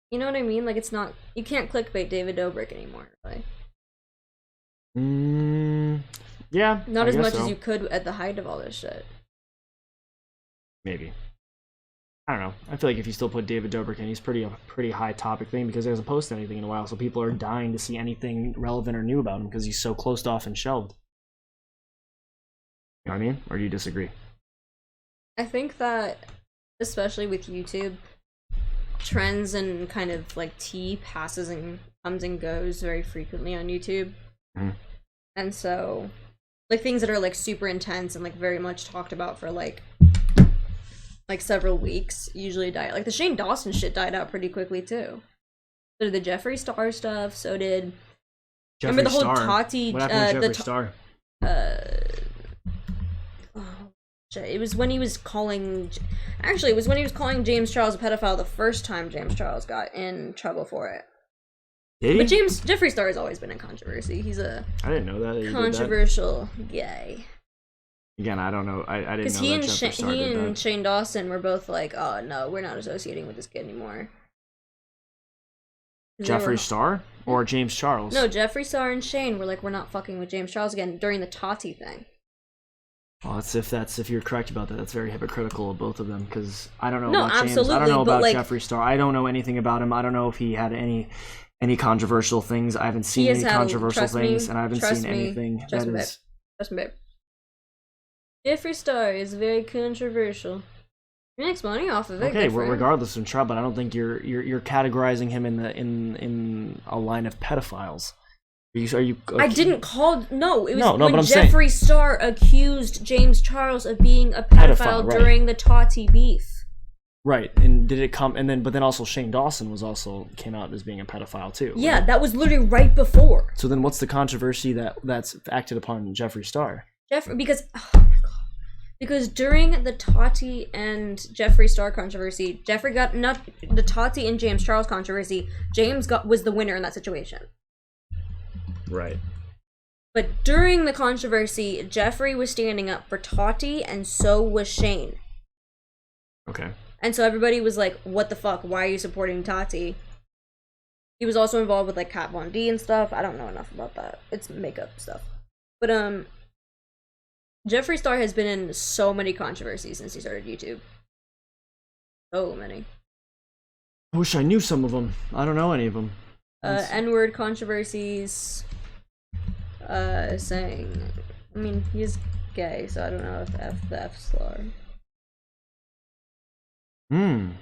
[SPEAKER 2] you know what I mean? Like, it's not, you can't clickbait David Dobrik anymore, like.
[SPEAKER 1] Yeah.
[SPEAKER 2] Not as much as you could at the height of all this shit.
[SPEAKER 1] Maybe. I don't know. I feel like if you still put David Dobrik in, he's a pretty high topic thing because he hasn't posted anything in a while, so people are dying to see anything relevant or new about him because he's so closed off and shelved. You know what I mean? Or do you disagree?
[SPEAKER 2] I think that, especially with YouTube, trends and kind of like tea passes and comes and goes very frequently on YouTube. And so, like, things that are like super intense and like very much talked about for like several weeks usually die. Like the Shane Dawson shit died out pretty quickly too. So did the Jeffree Star stuff, so did Remember the whole
[SPEAKER 1] Star.
[SPEAKER 2] Tati?
[SPEAKER 1] What happened with Jeffree Star?
[SPEAKER 2] It was when he was calling. Actually, it was when he was calling James Charles a pedophile the first time James Charles got in trouble for it.
[SPEAKER 1] Did he?
[SPEAKER 2] But Jeffree Star has always been in controversy. He's a
[SPEAKER 1] I didn't know that.
[SPEAKER 2] controversial guy.
[SPEAKER 1] Again, I don't know. I didn't know
[SPEAKER 2] Because
[SPEAKER 1] that Jeffree Star
[SPEAKER 2] he
[SPEAKER 1] did
[SPEAKER 2] and
[SPEAKER 1] that.
[SPEAKER 2] Shane Dawson were both like, "Oh no, we're not associating with this kid anymore."
[SPEAKER 1] Jeffree Star or James Charles?
[SPEAKER 2] No, Jeffree Star and Shane were like, "We're not fucking with James Charles again" during the Tati thing.
[SPEAKER 1] Well, if you're correct about that, that's very hypocritical of both of them. Because I don't know
[SPEAKER 2] No,
[SPEAKER 1] about James.
[SPEAKER 2] absolutely,
[SPEAKER 1] I don't know
[SPEAKER 2] but,
[SPEAKER 1] about
[SPEAKER 2] like,
[SPEAKER 1] Jeffree Star. I don't know anything about him. I don't know if he had any controversial things. I haven't seen any controversial things, and I haven't seen anything that is.
[SPEAKER 2] Trust me, babe. Jeffree Star is very controversial. He makes money off of it.
[SPEAKER 1] Okay,
[SPEAKER 2] good for him.
[SPEAKER 1] regardless of Trump, but I don't think you're categorizing him in a line of pedophiles. Are you?
[SPEAKER 2] I didn't call. No, it was
[SPEAKER 1] No,
[SPEAKER 2] when
[SPEAKER 1] but I'm saying-
[SPEAKER 2] Jeffree Star accused James Charles of being a pedophile
[SPEAKER 1] Right.
[SPEAKER 2] during the Tati beef.
[SPEAKER 1] Right, and did it come? And then also Shane Dawson came out as being a pedophile too.
[SPEAKER 2] Yeah,
[SPEAKER 1] right?
[SPEAKER 2] that was literally right before.
[SPEAKER 1] So then, what's the controversy that's acted upon Jeffree Star?
[SPEAKER 2] Because during the Tati and Jeffree Star controversy, the Tati and James Charles controversy, was the winner in that situation.
[SPEAKER 1] Right.
[SPEAKER 2] But during the controversy, Jeffree was standing up for Tati, and so was Shane.
[SPEAKER 1] Okay.
[SPEAKER 2] And so everybody was like, "What the fuck? Why are you supporting Tati?" He was also involved with like Kat Von D and stuff. I don't know enough about that. It's makeup stuff. But Jeffree Star has been in so many controversies since he started YouTube. So many.
[SPEAKER 1] I wish I knew some of them. I don't know any of them.
[SPEAKER 2] N-word controversies. Saying, I mean, he's gay, so I don't know if the F's slur.
[SPEAKER 1] In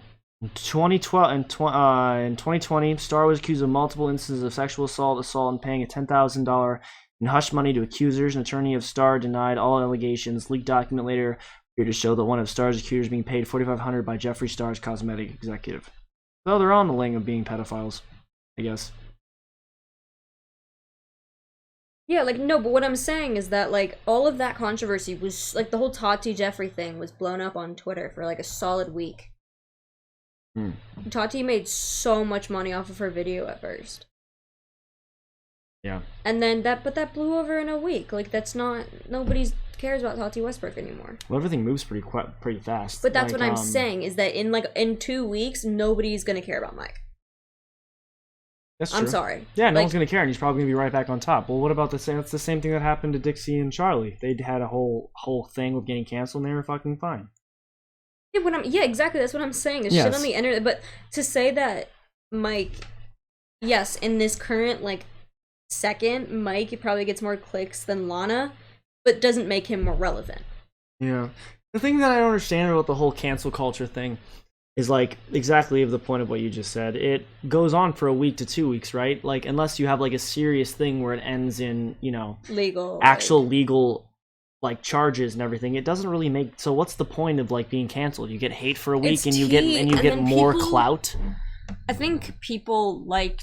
[SPEAKER 1] 2020, Star was accused of multiple instances of sexual assault, and paying a $10,000 in hush money to accusers. An attorney of Star denied all allegations. Leaked document later appeared to show that one of Star's accusers being paid $4,500 by Jeffree Star's cosmetic executive. So they're on the ling of being pedophiles, I guess.
[SPEAKER 2] Yeah, like, no, but what I'm saying is that, like, all of that controversy was, like, the whole Tati Jeffree thing was blown up on Twitter for, like, a solid week. Tati made so much money off of her video at first.
[SPEAKER 1] Yeah.
[SPEAKER 2] And then that blew over in a week. Like, nobody cares about Tati Westbrook anymore.
[SPEAKER 1] Well, everything moves pretty fast.
[SPEAKER 2] But that's what I'm saying, is that in 2 weeks, nobody's gonna care about Mike.
[SPEAKER 1] That's true.
[SPEAKER 2] I'm sorry.
[SPEAKER 1] Yeah, no one's gonna care, and he's probably gonna be right back on top. Well, what about the same? That's the same thing that happened to Dixie and Charlie. They had a whole thing with getting canceled, and they were fucking fine.
[SPEAKER 2] Yeah, exactly. That's what I'm saying. It's shit on the internet. But to say that Mike, yes, in this current like second, Mike probably gets more clicks than Lana, but doesn't make him more relevant.
[SPEAKER 1] Yeah. The thing that I don't understand about the whole cancel culture thing is like exactly of the point of what you just said. It goes on for a week to 2 weeks, right? Like unless you have like a serious thing where it ends in, actual legal like charges and everything, it doesn't really make. So what's the point of like being canceled? You get hate for a week and you get more clout.
[SPEAKER 2] I think people like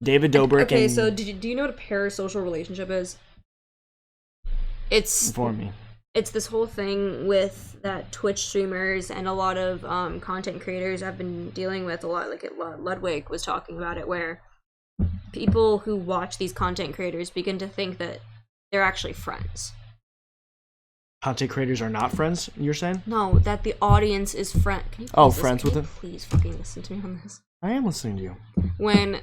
[SPEAKER 1] David Dobrik.
[SPEAKER 2] Okay, so do you know what a parasocial relationship is? It's
[SPEAKER 1] inform me.
[SPEAKER 2] It's this whole thing with that Twitch streamers and a lot of content creators have been dealing with a lot. Like Ludwig was talking about it, where people who watch these content creators begin to think that they're actually friends.
[SPEAKER 1] Content creators are not friends, you're saying?
[SPEAKER 2] No, that the audience is friends with them? Please fucking listen to me on this.
[SPEAKER 1] I am listening to you.
[SPEAKER 2] When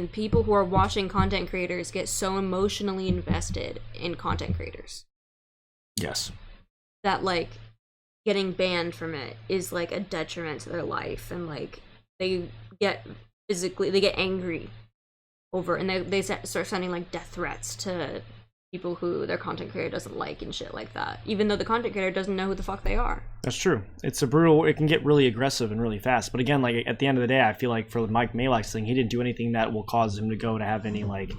[SPEAKER 2] people who are watching content creators get so emotionally invested in content creators.
[SPEAKER 1] Yes.
[SPEAKER 2] That, like, getting banned from it is, like, a detriment to their life. And, like, they get angry over, and they start sending, like, death threats to people who their content creator doesn't like and shit like that. Even though the content creator doesn't know who the fuck they are. That's
[SPEAKER 1] true. It can get really aggressive and really fast. But again, like at the end of the day, I feel like for the Mike Majlak's thing, he didn't do anything that will cause him to go to have any like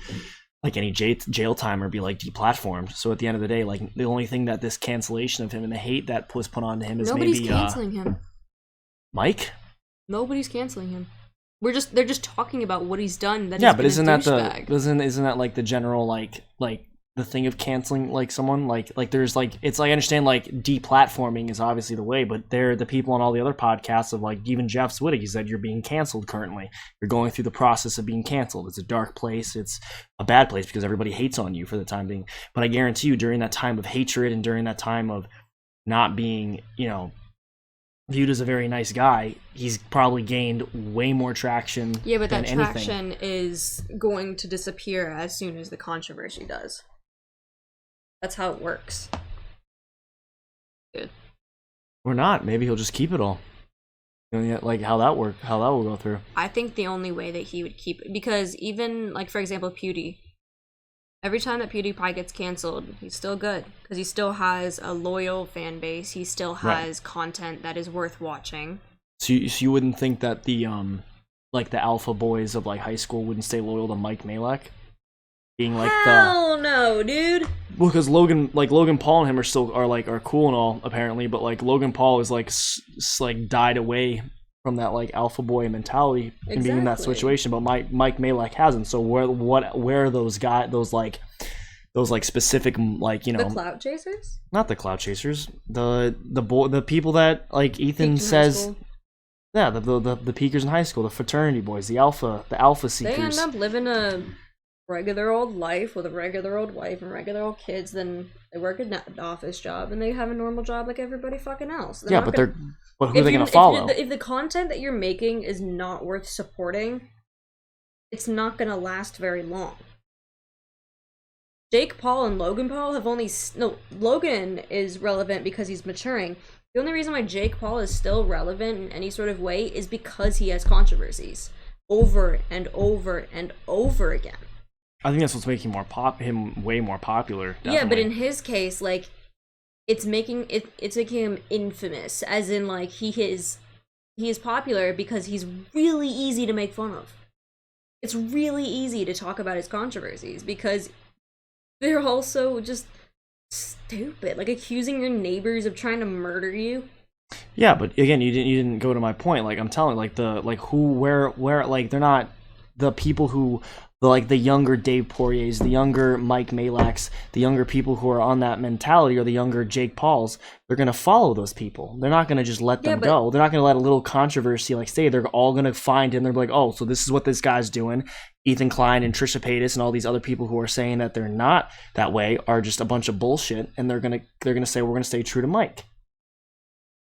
[SPEAKER 1] any jail time or be like deplatformed. So at the end of the day, like the only thing that this cancellation of him and the hate that was put onto him is
[SPEAKER 2] Nobody's canceling him.
[SPEAKER 1] Mike?
[SPEAKER 2] Nobody's canceling him. they're just talking about what he's done. That
[SPEAKER 1] yeah,
[SPEAKER 2] he's
[SPEAKER 1] but
[SPEAKER 2] been
[SPEAKER 1] isn't
[SPEAKER 2] a
[SPEAKER 1] that
[SPEAKER 2] douchebag.
[SPEAKER 1] isn't that like the general like the thing of canceling like someone like there's like it's like I understand like deplatforming is obviously the way, but they're the people on all the other podcasts of like even Jeff Swittig, he said you're being canceled currently. You're going through the process of being canceled. It's a dark place. It's a bad place because everybody hates on you for the time being. But I guarantee you during that time of hatred and during that time of not being, viewed as a very nice guy, he's probably gained way more traction.
[SPEAKER 2] Yeah, but
[SPEAKER 1] than
[SPEAKER 2] that
[SPEAKER 1] anything.
[SPEAKER 2] traction is going to disappear as soon as the controversy does. That's how it works. Good.
[SPEAKER 1] Or not. Maybe he'll just keep it all. Like how that will go through.
[SPEAKER 2] I think the only way that he would keep it, because even like for example Pewdie, every time that PewDiePie gets canceled, he's still good because he still has a loyal fan base. He still has content that is worth watching.
[SPEAKER 1] So you wouldn't think that the like the alpha boys of like high school wouldn't stay loyal to Mike Malek? Being like
[SPEAKER 2] Hell no, dude.
[SPEAKER 1] Well, because Logan Paul and him are cool and all apparently, but like Logan Paul is like like died away from that like alpha boy mentality and being in that situation, but Mike Malek hasn't. So where are those guys? Those specific like
[SPEAKER 2] the clout chasers?
[SPEAKER 1] Not the clout chasers. The people that like Ethan says. Yeah, the peakers in high school, the fraternity boys, the alpha seekers.
[SPEAKER 2] They end up living a regular old life with a regular old wife and regular old kids. Then they work an office job and they have a normal job like everybody fucking else.
[SPEAKER 1] But who are they gonna follow?
[SPEAKER 2] If the content that you're making is not worth supporting, it's not gonna last very long. Jake Paul and Logan Paul have Logan is relevant because he's maturing. The only reason why Jake Paul is still relevant in any sort of way is because he has controversies over and over and over again.
[SPEAKER 1] I think that's what's making him way more popular. Definitely.
[SPEAKER 2] Yeah, but in his case, like, it's making him infamous, as in like he is popular because he's really easy to make fun of. It's really easy to talk about his controversies because they're also just stupid, like accusing your neighbors of trying to murder you.
[SPEAKER 1] Yeah, but again, you didn't go to my point. Like I'm telling, like where like they're not the people who the younger Dave Poiriers, the younger Mike Maleks, the younger people who are on that mentality, or the younger Jake Pauls. They're gonna follow those people. They're not gonna just let them go. They're not gonna let a little controversy like stay. They're all gonna find him. They're like, oh, so this is what this guy's doing. Ethan Klein and Trisha Paytas and all these other people who are saying that they're not that way are just a bunch of bullshit, and they're gonna say we're gonna stay true to Mike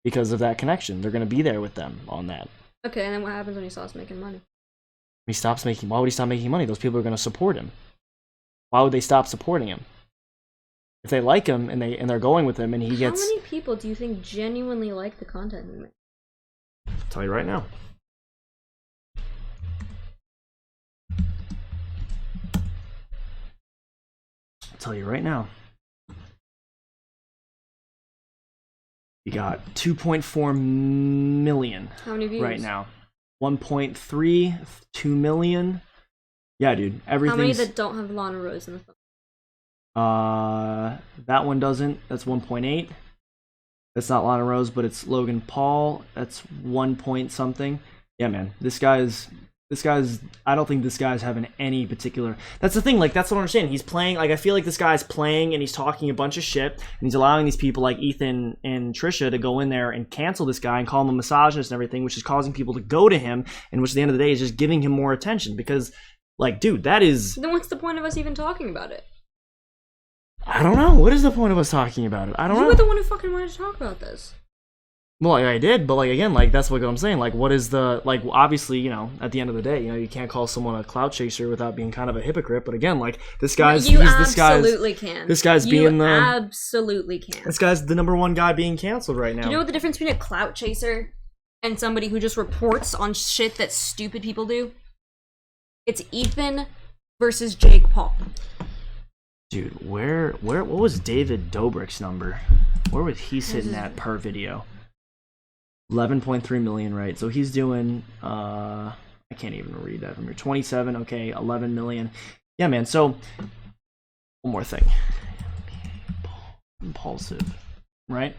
[SPEAKER 1] because of that connection. They're gonna be there with them on that.
[SPEAKER 2] Okay, and then what happens when he stops making money?
[SPEAKER 1] Why would he stop making money? Those people are gonna support him. Why would they stop supporting him? If they like him and they're going with him and he gets.
[SPEAKER 2] How many people do you think genuinely like the content he makes?
[SPEAKER 1] I'll tell you right now. You got 2.4 million.
[SPEAKER 2] How many views?
[SPEAKER 1] Right now. 1.32 million. Yeah, dude. Everything's...
[SPEAKER 2] How many that don't have Lana Rose in the phone?
[SPEAKER 1] That one doesn't. That's 1.8. That's not Lana Rose, but it's Logan Paul. That's 1 point something. Yeah, man. This guy's I don't think this guy's having any particular. That's the thing, like that's what I understand. He's playing, like I feel like this guy's playing and he's talking a bunch of shit and he's allowing these people like Ethan and Trisha to go in there and cancel this guy and call him a misogynist and everything, which is causing people to go to him, and which at the end of the day is just giving him more attention because, like, dude, that is.
[SPEAKER 2] Then what's the point of us even talking about it?
[SPEAKER 1] I don't know. What is the point of us talking about it? I don't know.
[SPEAKER 2] You were the one who fucking wanted to talk about this.
[SPEAKER 1] Well, I did, but like again, like that's what I'm saying. Like, what is the like? Obviously, you know, at the end of the day, you know, you can't call someone a clout chaser without being kind of a hypocrite. But again, like this guy's,
[SPEAKER 2] you absolutely can.
[SPEAKER 1] This guy's being the
[SPEAKER 2] absolutely can.
[SPEAKER 1] This guy's the number one guy being canceled right now.
[SPEAKER 2] Do you know what the difference between a clout chaser and somebody who just reports on shit that stupid people do? It's Ethan versus Jake Paul.
[SPEAKER 1] Dude, what was David Dobrik's number? Where was he sitting at per video? 11.3 million, right? So he's doing I can't even read that from here. 27, okay, 11 million. Yeah, man. So one more thing. Impulsive, right?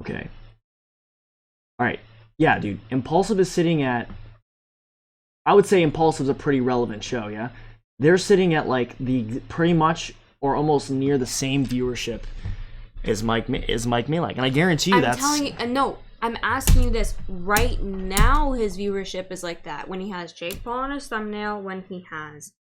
[SPEAKER 1] Okay. All right. Yeah, dude. Impulsive is sitting at I would say Impulsive's a pretty relevant show, yeah? They're sitting at like the pretty much or almost near the same viewership as Mike Majlak. And I guarantee you that's...
[SPEAKER 2] I'm telling you, no, I'm asking you this. Right now, his viewership is like that. When he has Jake Paul on his thumbnail, when he has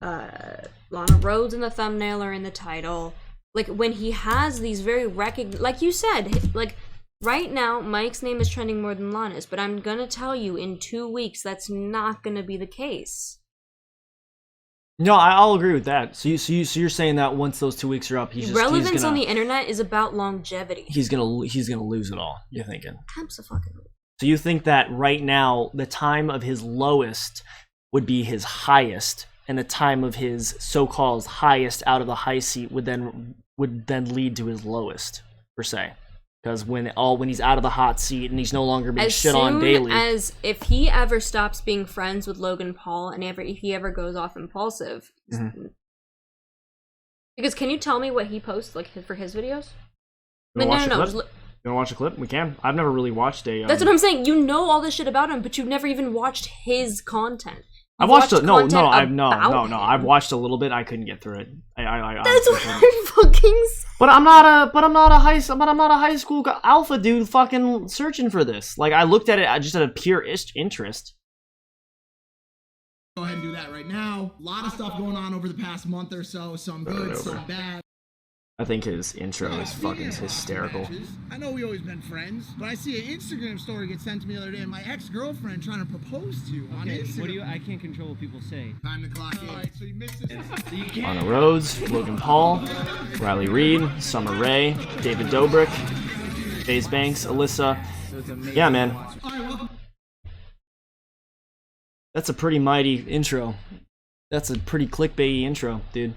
[SPEAKER 2] Lana Rhodes in the thumbnail or in the title. Like, when he has these very like you said, like, right now, Mike's name is trending more than Lana's, but I'm gonna tell you, in 2 weeks, that's not gonna be the case.
[SPEAKER 1] No, I'll agree with that. So you're saying that once those 2 weeks are up,
[SPEAKER 2] relevance on the internet is about longevity.
[SPEAKER 1] He's gonna lose it all. You're thinking?
[SPEAKER 2] Absolutely.
[SPEAKER 1] So you think that right now, the time of his lowest would be his highest, and the time of his so-called highest out of the high seat would then lead to his lowest, per se, because when he's out of the hot seat and he's no longer being shit on daily.
[SPEAKER 2] As if he ever stops being friends with Logan Paul and if he ever goes off impulsive, because can you tell me what he posts like for his videos?
[SPEAKER 1] You want to watch a clip? We can. I've never really watched a.
[SPEAKER 2] That's what I'm saying. You know all this shit about him, but you've never even watched his content.
[SPEAKER 1] I've watched I've watched a little bit. I couldn't get through it.
[SPEAKER 2] That's what I'm fucking saying.
[SPEAKER 1] But I'm not a high school alpha dude fucking searching for this. Like, I looked at it just out of pure interest.
[SPEAKER 3] Go ahead and do that right now. A lot of stuff going on over the past month or so. Some good, some bad.
[SPEAKER 1] I think his intro is fucking hysterical.
[SPEAKER 3] I know we always been friends, but I see an Instagram story get sent to me the other day, and my ex-girlfriend trying to propose to you on Instagram.
[SPEAKER 7] I can't control what people say.
[SPEAKER 3] Time to clock in. All right, so you missed this.
[SPEAKER 1] Lana Rhodes, Logan Paul, Riley Reid, Summer Rae, David Dobrik, FaZe Banks, Alyssa. Yeah, man. That's a pretty mighty intro. That's a pretty clickbaity intro, dude.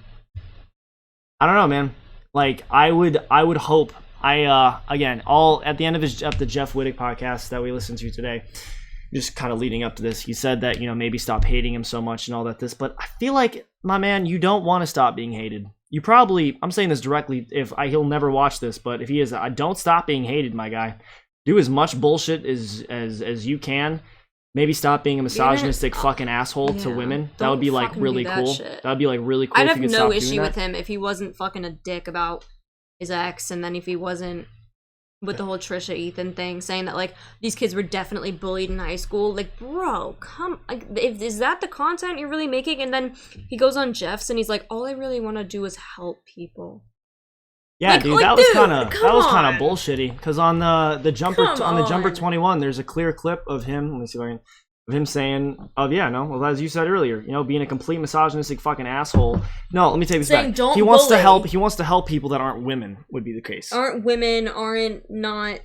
[SPEAKER 1] I don't know, man. Like, I would hope. Again, all at the end of the Jeff Wittick podcast that we listened to today, just kind of leading up to this, he said that, maybe stop hating him so much and all that. But I feel like, my man, you don't want to stop being hated. You probably, I'm saying this directly, he'll never watch this, but if he is, don't stop being hated, my guy. Do as much bullshit as you can. Maybe stop being a misogynistic fucking asshole to women. That would be like really cool. That would be like really cool.
[SPEAKER 2] I'd have no issue with him if he wasn't fucking a dick about his ex, and then if he wasn't with the whole Trisha Ethan thing, saying that like these kids were definitely bullied in high school. Like, bro, is that the content you're really making? And then he goes on Jeff's and he's like, all I really want to do is help people.
[SPEAKER 1] Yeah, dude, that was kind of bullshitty. Because on the Jumper 21, there's a clear clip of him. Let me see if I can. Of him saying, well, as you said earlier, being a complete misogynistic fucking asshole. No, let me take this back. He wants to help. He wants to help people that aren't women. Would be the case.
[SPEAKER 2] Aren't women? And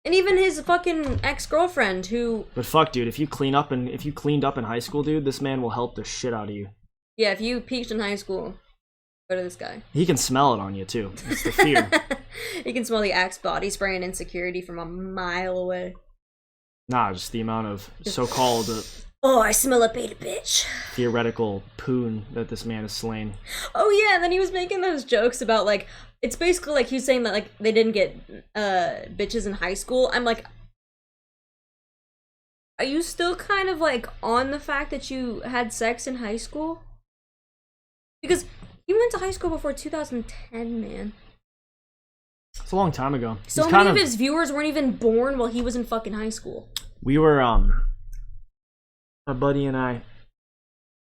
[SPEAKER 2] even his fucking ex-girlfriend who.
[SPEAKER 1] But fuck, dude, if you cleaned up in high school, dude, this man will help the shit out of you.
[SPEAKER 2] Yeah, if you peaked in high school. Go to this guy.
[SPEAKER 1] He can smell it on you, too. It's the fear.
[SPEAKER 2] He can smell the Axe body spray and insecurity from a mile away.
[SPEAKER 1] Nah, just the amount of so-called...
[SPEAKER 2] oh, I smell a beta bitch.
[SPEAKER 1] Theoretical poon that this man has slain.
[SPEAKER 2] Oh, yeah, and then he was making those jokes about, like... It's basically like he was saying that, like, they didn't get bitches in high school. I'm like... Are you still kind of, like, on the fact that you had sex in high school? Because... He went to high school before 2010, man.
[SPEAKER 1] It's a long time ago.
[SPEAKER 2] So many of his viewers weren't even born while he was in fucking high school.
[SPEAKER 1] We were, my buddy and I...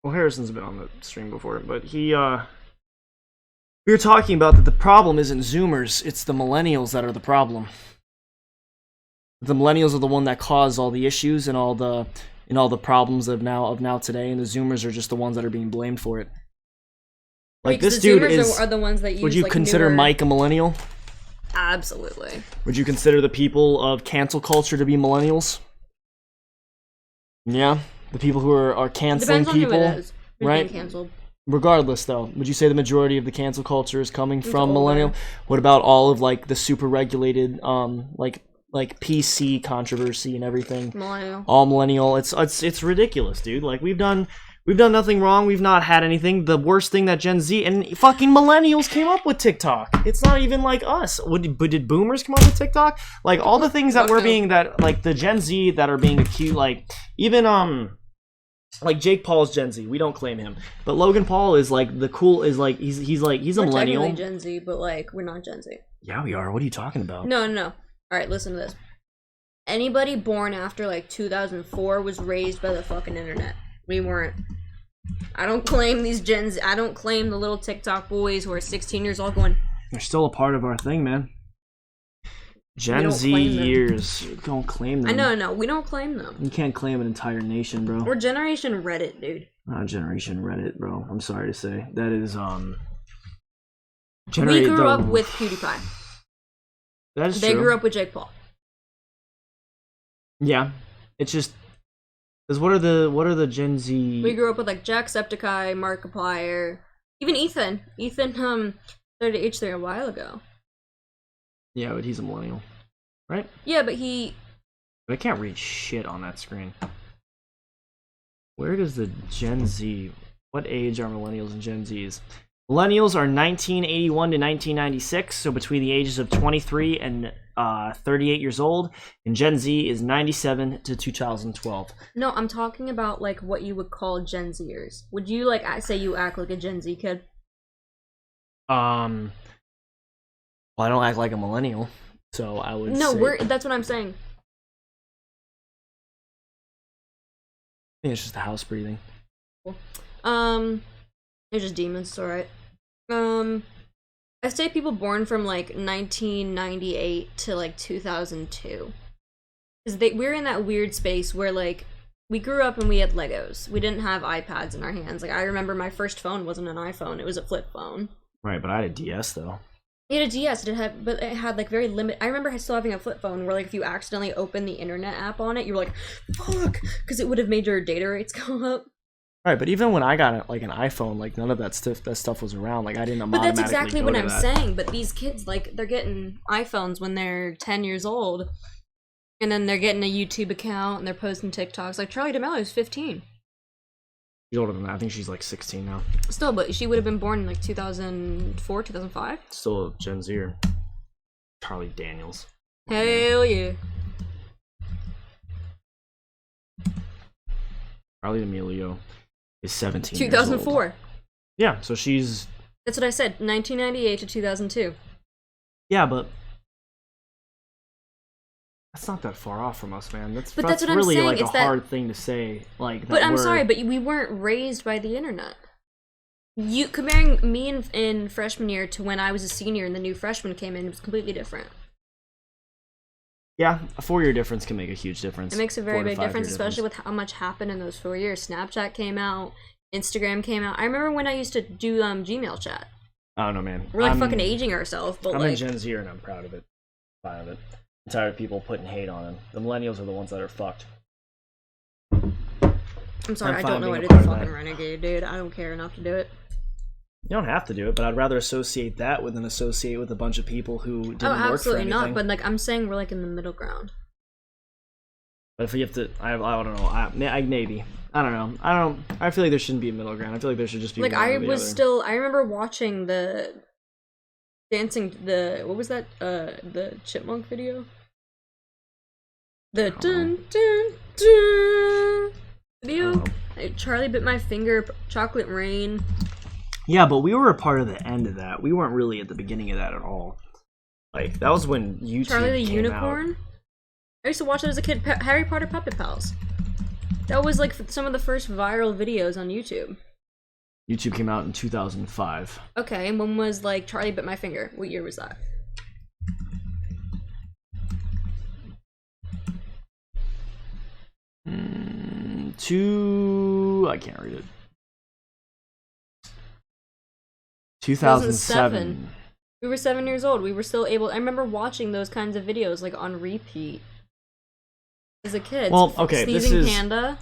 [SPEAKER 1] Well, Harrison's been on the stream before, but we were talking about that the problem isn't Zoomers, it's the millennials that are the problem. The millennials are the one that cause all the issues and all the problems of now today, and the Zoomers are just the ones that are being blamed for it. Like, this dude
[SPEAKER 2] are the ones that use,
[SPEAKER 1] would you consider Mike a millennial?
[SPEAKER 2] Absolutely.
[SPEAKER 1] Would you consider the people of cancel culture to be millennials? Yeah, the people who are canceling people. Depends on who it is. Right? Canceled. Regardless, though, would you say the majority of the cancel culture is coming from millennial? What about all of like the super regulated, like PC controversy and everything?
[SPEAKER 2] Millennial.
[SPEAKER 1] All millennial. It's ridiculous, dude. Like we've done nothing wrong. We've not had anything. The worst thing that Gen Z and fucking millennials came up with TikTok. It's not even like us. Did boomers come up with TikTok? Like all the things that like the Gen Z that are being accused, like even Like Jake Paul's Gen Z, we don't claim him, but Logan Paul is like the cool is like he's a millennial.
[SPEAKER 2] We're technically Gen Z, but like we're not Gen Z.
[SPEAKER 1] Yeah, we are. What are you talking about?
[SPEAKER 2] No. All right, listen to this. Anybody born after like 2004 was raised by the fucking internet. We weren't. I don't claim these Gen Z. I don't claim the little TikTok boys who are 16 years old going.
[SPEAKER 1] They're still a part of our thing, man. Gen Z years. Don't claim them.
[SPEAKER 2] I know, no, we don't claim them.
[SPEAKER 1] You can't claim an entire nation, bro.
[SPEAKER 2] We're Generation Reddit, dude.
[SPEAKER 1] Not Generation Reddit, bro. I'm sorry to say. That is,
[SPEAKER 2] We grew up with PewDiePie.
[SPEAKER 1] That is
[SPEAKER 2] They
[SPEAKER 1] true.
[SPEAKER 2] grew up with Jake Paul.
[SPEAKER 1] Yeah. It's just... Because what are the Gen Z...
[SPEAKER 2] We grew up with, like, Jacksepticeye, Markiplier, even Ethan. Ethan, started H3 a while ago.
[SPEAKER 1] Yeah, but he's a millennial. Right?
[SPEAKER 2] Yeah, but he...
[SPEAKER 1] But I can't read shit on that screen. Where does the Gen Z... What age are millennials and Gen Zs? Millennials are 1981 to 1996, so between the ages of 23 and 38 years old, and Gen Z is 97 to 2012.
[SPEAKER 2] No, I'm talking about, like, what you would call Gen Zers. Would you, like, say you act like a Gen Z kid?
[SPEAKER 1] Well, I don't act like a millennial, so I would
[SPEAKER 2] No,
[SPEAKER 1] say...
[SPEAKER 2] that's what I'm saying.
[SPEAKER 1] I think it's just the house breathing.
[SPEAKER 2] It's just demons, it's alright. I say people born from, like, 1998 to, like, 2002. Because we're in that weird space where, like, we grew up and we had Legos. We didn't have iPads in our hands. Like, I remember my first phone wasn't an iPhone, it was a flip phone.
[SPEAKER 1] Right, but I had a DS, though.
[SPEAKER 2] It had a DS, but it had like very limited. I remember still having a flip phone where like if you accidentally opened the internet app on it, you were like, "Fuck," because it would have made your data rates go up.
[SPEAKER 1] Right, but even when I got like an iPhone, like none of that stuff was around. Like I didn't.
[SPEAKER 2] But that's exactly what I'm saying. But these kids, like, they're getting iPhones when they're 10 years old, and then they're getting a YouTube account and they're posting TikToks. Like Charlie D'Amelio is 15.
[SPEAKER 1] She's older than that. I think she's like 16 now.
[SPEAKER 2] Still, but she would have been born in like 2004, 2005.
[SPEAKER 1] Still a Gen Zer. Charlie Daniels.
[SPEAKER 2] Hell yeah.
[SPEAKER 1] Charlie D'Amelio is 17.
[SPEAKER 2] 2004.
[SPEAKER 1] Yeah, so she's.
[SPEAKER 2] That's what I said. 1998 to 2002.
[SPEAKER 1] Yeah, but that's not that far off from us, man. That's
[SPEAKER 2] what
[SPEAKER 1] really
[SPEAKER 2] I'm saying.
[SPEAKER 1] like
[SPEAKER 2] It's
[SPEAKER 1] a hard thing to say. Like,
[SPEAKER 2] but I'm sorry, but we weren't raised by the internet. You comparing me in freshman year to when I was a senior and the new freshman came in, it was completely different.
[SPEAKER 1] Yeah, a 4-year difference can make a huge difference.
[SPEAKER 2] It makes a very big difference, especially with how much happened in those 4 years. Snapchat came out, Instagram came out. I remember when I used to do Gmail chat.
[SPEAKER 1] I don't know, man.
[SPEAKER 2] We're like fucking aging ourselves, but
[SPEAKER 1] I'm
[SPEAKER 2] like
[SPEAKER 1] a Gen Zer and I'm proud of it. Fine of it. I'm tired of people putting hate on them. The millennials are the ones that are fucked.
[SPEAKER 2] I'm sorry, I don't know how to do the fucking renegade, dude. I don't care enough to do it.
[SPEAKER 1] You don't have to do it, but I'd rather associate that with a bunch of people who didn't work for anything.
[SPEAKER 2] Oh, absolutely not. But like I'm saying, we're like in the middle ground.
[SPEAKER 1] But if you have to, I don't know. Maybe I don't know. I feel like there shouldn't be a middle ground. I feel like there should just be.
[SPEAKER 2] Like
[SPEAKER 1] one
[SPEAKER 2] I
[SPEAKER 1] or the
[SPEAKER 2] was
[SPEAKER 1] other.
[SPEAKER 2] still. I remember watching the what was that? The chipmunk video. The dun dun dun video. Charlie bit my finger. Chocolate rain.
[SPEAKER 1] Yeah, but we were a part of the end of that. We weren't really at the beginning of that at all. Like that was when YouTube
[SPEAKER 2] Charlie the
[SPEAKER 1] came
[SPEAKER 2] Unicorn.
[SPEAKER 1] out.
[SPEAKER 2] I used to watch it as a kid. Harry Potter Puppet Pals. That was like some of the first viral videos on YouTube.
[SPEAKER 1] YouTube came out in 2005.
[SPEAKER 2] Okay, and when was like Charlie bit my finger? What year was that?
[SPEAKER 1] I can't read it. 2007.
[SPEAKER 2] We were 7 years old. We were still able. I remember watching those kinds of videos like on repeat as a kid.
[SPEAKER 1] Well, okay,
[SPEAKER 2] Sneezing Panda.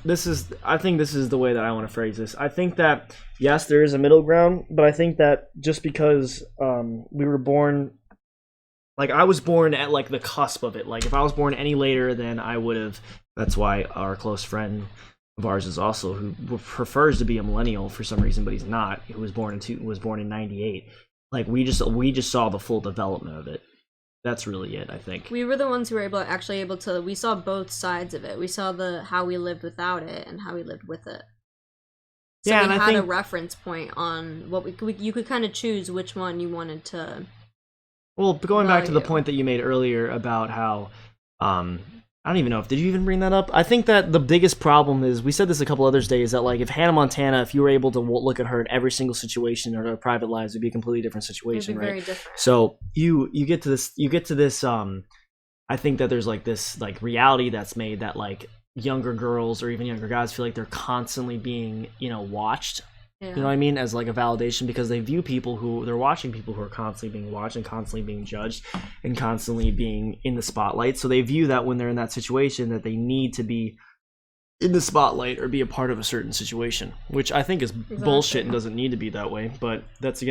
[SPEAKER 1] I think this is the way that I want to phrase this. I think that yes, there is a middle ground, but I think that just because we were born, like I was born at like the cusp of it. Like if I was born any later, then I would have. That's why our close friend of ours is also who prefers to be a millennial for some reason, but he's not. Who was born in '98. Like we just saw the full development of it. That's really it, I think.
[SPEAKER 2] We were the ones who were able to. We saw both sides of it. We saw how we lived without it and how we lived with it. So
[SPEAKER 1] Yeah,
[SPEAKER 2] we
[SPEAKER 1] and I
[SPEAKER 2] had a
[SPEAKER 1] think
[SPEAKER 2] reference point on what you could kind of choose which one you wanted to.
[SPEAKER 1] well, going back to the
[SPEAKER 2] value.
[SPEAKER 1] point that you made earlier about how I don't even know if did you even bring that up. I think that the biggest problem is we said this a couple other days that like if Hannah Montana, if you were able to look at her in every single situation in her private lives, it'd be a completely different situation,
[SPEAKER 2] It'd be
[SPEAKER 1] right?
[SPEAKER 2] very different.
[SPEAKER 1] So you get to this I think that there's like this like reality that's made that like younger girls or even younger guys feel like they're constantly being, watched.
[SPEAKER 2] Yeah.
[SPEAKER 1] You know what I mean? As like a validation because they view they're watching people who are constantly being watched and constantly being judged and constantly being in the spotlight. So they view that when they're in that situation that they need to be in the spotlight or be a part of a certain situation, which I think is bullshit and doesn't need to be that way. But that's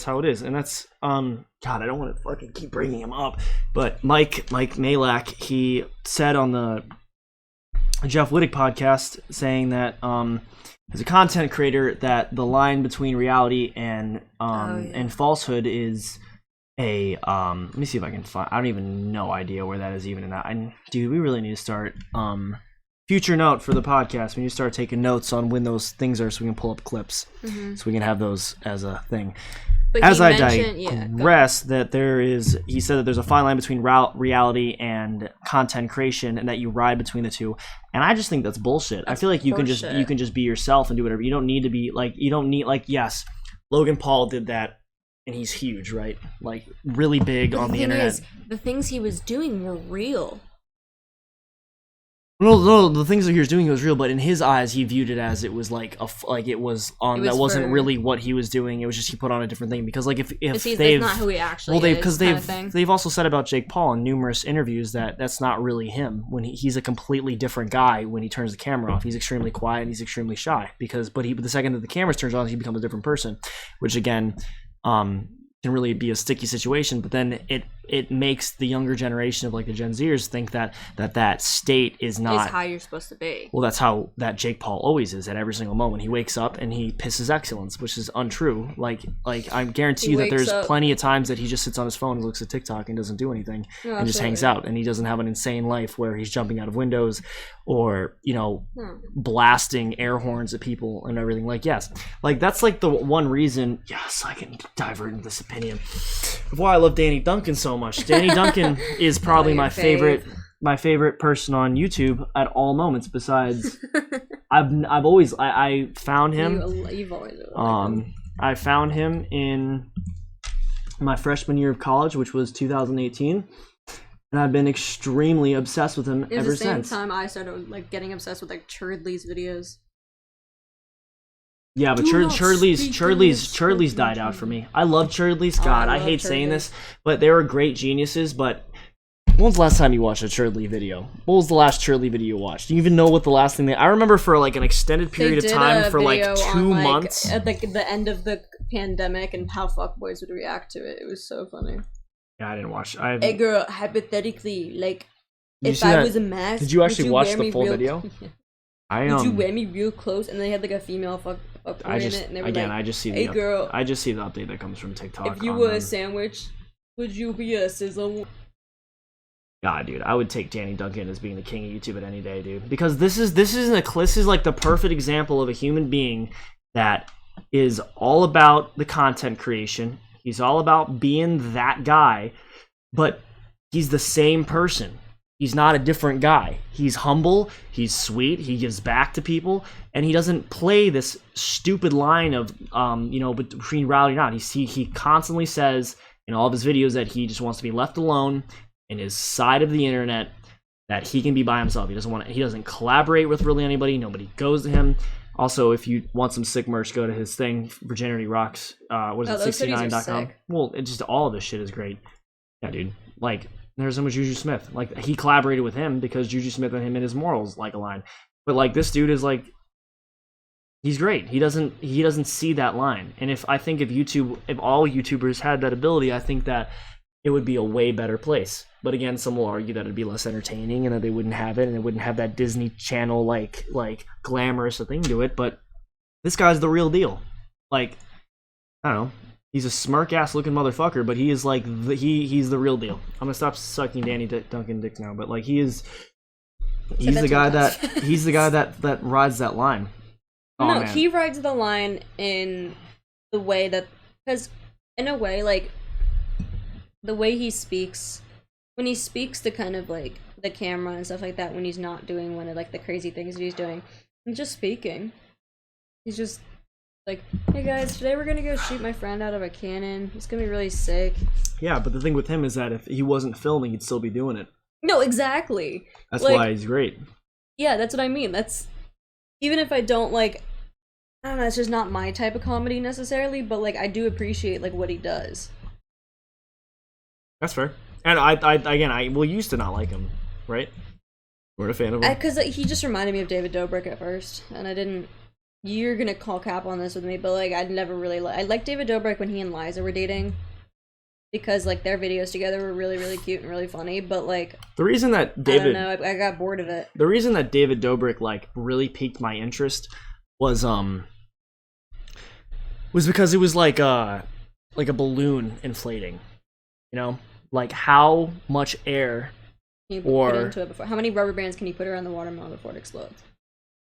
[SPEAKER 1] how it is. And that's, God, I don't want to fucking keep bringing him up. But Mike Majlak, he said on the Jeff Wittick podcast saying that, as a content creator, that the line between reality and falsehood is a let me see if I can find. I don't even know idea where that is even in that. Dude, we really need to start future note for the podcast. We need to start taking notes on when those things are, so we can pull up clips, so we can have those as a thing.
[SPEAKER 2] But
[SPEAKER 1] as I
[SPEAKER 2] mentioned,
[SPEAKER 1] digress, that he said that there's a fine line between reality and content creation, and that you ride between the two. And I just think that's bullshit. I feel like you can just be yourself and do whatever. You don't need to be yes, Logan Paul did that, and he's huge, right? Like really big on the internet.
[SPEAKER 2] The things he was doing were real.
[SPEAKER 1] No, the things that he was doing was real, but in his eyes, he viewed it as it was that wasn't really what he was doing. It was just he put on a different thing because if
[SPEAKER 2] that's not who he actually is.
[SPEAKER 1] Because they've also said about Jake Paul in numerous interviews that that's not really him. When he's a completely different guy when he turns the camera off. He's extremely quiet and he's extremely shy but the second that the camera turns on, he becomes a different person, which again, can really be a sticky situation. But then it makes the younger generation of like the Gen Zers think that state is not
[SPEAKER 2] how you're supposed to be.
[SPEAKER 1] Well, that's how that Jake Paul always is at every single moment. He wakes up and he pisses excellence, which is untrue. Like I guarantee you that there's plenty of times that he just sits on his phone and looks at TikTok and doesn't do anything and just hangs out, and he doesn't have an insane life where he's jumping out of windows or blasting air horns at people and everything. Like yes, like that's like the one reason. Yes, I can divert into this opinion of why I love Danny Duncan so much. Danny Duncan is probably my favorite person on YouTube at all moments. Besides, I found him.
[SPEAKER 2] You've always
[SPEAKER 1] I found him in my freshman year of college, which was 2018, and I've been extremely obsessed with him ever since.
[SPEAKER 2] It was the same time I started like getting obsessed with like Churdley's videos.
[SPEAKER 1] Yeah, but Churdley's died out for me. I love Churdley's. God, I hate saying this, but they were great geniuses. But when was the last time you watched a Churdley video? What was the last Churdley video you watched? Do you even know what the last thing I remember for like an extended period of time for like 2 months?
[SPEAKER 2] At like the end of the pandemic and how fuckboys would react to it. It was so funny.
[SPEAKER 1] Yeah, I didn't watch.
[SPEAKER 2] Hey girl, hypothetically, like if I was a mask,
[SPEAKER 1] did you actually watch the full video?
[SPEAKER 2] Would you wear me real close? And they had like a female fuck in it, and they were
[SPEAKER 1] I just see
[SPEAKER 2] hey girl,
[SPEAKER 1] I just see the update that comes from TikTok.
[SPEAKER 2] If you were a sandwich, would you be a sizzle?
[SPEAKER 1] God, dude, I would take Danny Duncan as being the king of YouTube at any day, dude. Because this is like the perfect example of a human being that is all about the content creation. He's all about being that guy, but he's the same person. He's not a different guy. He's humble, he's sweet, he gives back to people, and he doesn't play this stupid line of, between reality and not. He constantly says in all of his videos that he just wants to be left alone in his side of the internet, that he can be by himself. He doesn't collaborate with really anybody. Nobody goes to him. Also, if you want some sick merch, go to his thing, Virginity Rocks. What is it, 69.com? Well, it just all of this shit is great. Yeah, dude. Like, there's him with Juju Smith. Like, he collaborated with him because Juju Smith and him and his morals like align. But like, this dude is like, he's great. He doesn't see that line. And if all YouTubers had that ability, I think that it would be a way better place. But again, some will argue that it'd be less entertaining and that they wouldn't have it and it wouldn't have that Disney Channel like glamorous thing to it. But this guy's the real deal. Like, I don't know. He's a smirk ass looking motherfucker, but he is like he's the real deal. I'm gonna stop sucking Danny Duncan dick now, but like he's the guy that rides that line. Oh,
[SPEAKER 2] no,
[SPEAKER 1] man.
[SPEAKER 2] he rides the line in the way that, because in a way, like, the way he speaks, when he speaks to kind of like the camera and stuff like that, when he's not doing one of like the crazy things that he's doing, he's just speaking. He's just like, hey guys, today we're gonna go shoot my friend out of a cannon. It's gonna be really sick.
[SPEAKER 1] Yeah, but the thing with him is that if he wasn't filming, he'd still be doing it.
[SPEAKER 2] No, exactly.
[SPEAKER 1] That's
[SPEAKER 2] like,
[SPEAKER 1] why he's great.
[SPEAKER 2] Yeah, that's what I mean. That's, even if I don't like, I don't know, it's just not my type of comedy necessarily, but like I do appreciate like what he does.
[SPEAKER 1] That's fair. And I used to not like him, right? We're a fan of him.
[SPEAKER 2] Because he just reminded me of David Dobrik at first, and I didn't. You're gonna call cap on this with me, but like I'd never really I liked David Dobrik when he and Liza were dating, because like their videos together were really, really cute and really funny. But like
[SPEAKER 1] the reason that David,
[SPEAKER 2] I don't know, I got bored of it.
[SPEAKER 1] The reason that David Dobrik like really piqued my interest was because it was like a balloon inflating, you know, like how much air
[SPEAKER 2] Can you put into it before? How many rubber bands can you put around the watermelon before it explodes?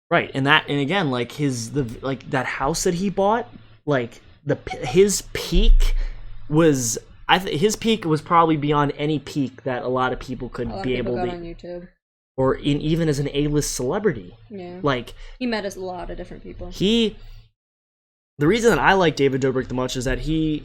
[SPEAKER 1] Right, and again, like that house that he bought, like his peak was his peak was probably beyond any peak that a lot of people could be able to
[SPEAKER 2] on YouTube,
[SPEAKER 1] or even as an A-list celebrity.
[SPEAKER 2] Yeah,
[SPEAKER 1] like
[SPEAKER 2] he met a lot of different people.
[SPEAKER 1] The reason that I like David Dobrik the much is that it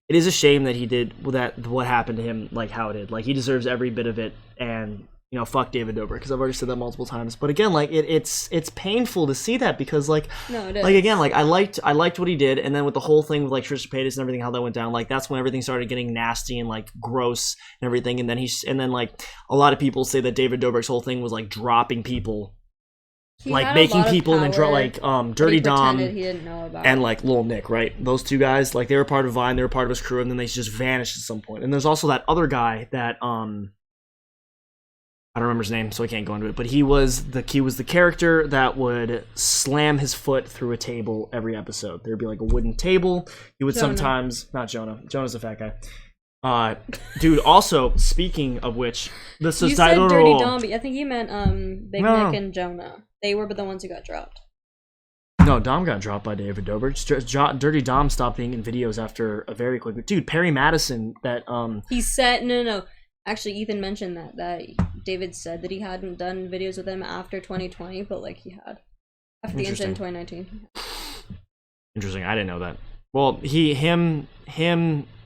[SPEAKER 1] is a shame that he did what happened to him, like how it did. Like he deserves every bit of it, and you know, fuck David Dobrik, because I've already said that multiple times. But again, like it's painful to see that, because like,
[SPEAKER 2] no, it is.
[SPEAKER 1] Like again, like I liked what he did, and then with the whole thing with like Trisha Paytas and everything, how that went down, like that's when everything started getting nasty and like gross and everything. And then like a lot of people say that David Dobrik's whole thing was like dropping people. Like making people and then like Dirty Dom
[SPEAKER 2] he didn't know about.
[SPEAKER 1] And like Lil Nick, right? Those two guys, like they were part of Vine, they were part of his crew, and then they just vanished at some point. And there's also that other guy that I don't remember his name, so I can't go into it. But he was the character that would slam his foot through a table every episode. There'd be like a wooden table. He would sometimes not Jonah. Jonah's a fat guy. Dude, also, speaking of which, the societal...
[SPEAKER 2] You said Dirty Dom, but I think you meant Big Nick and Jonah. They were the ones who got dropped.
[SPEAKER 1] No, Dom got dropped by David Dobrik. Dirty Dom stopped being in videos after a very quick... Dude, Perry Madison, that...
[SPEAKER 2] He said... No. Actually, Ethan mentioned that David said that he hadn't done videos with him after 2020, but like he had. After the incident in 2019.
[SPEAKER 1] Interesting, I didn't know that. Well, him,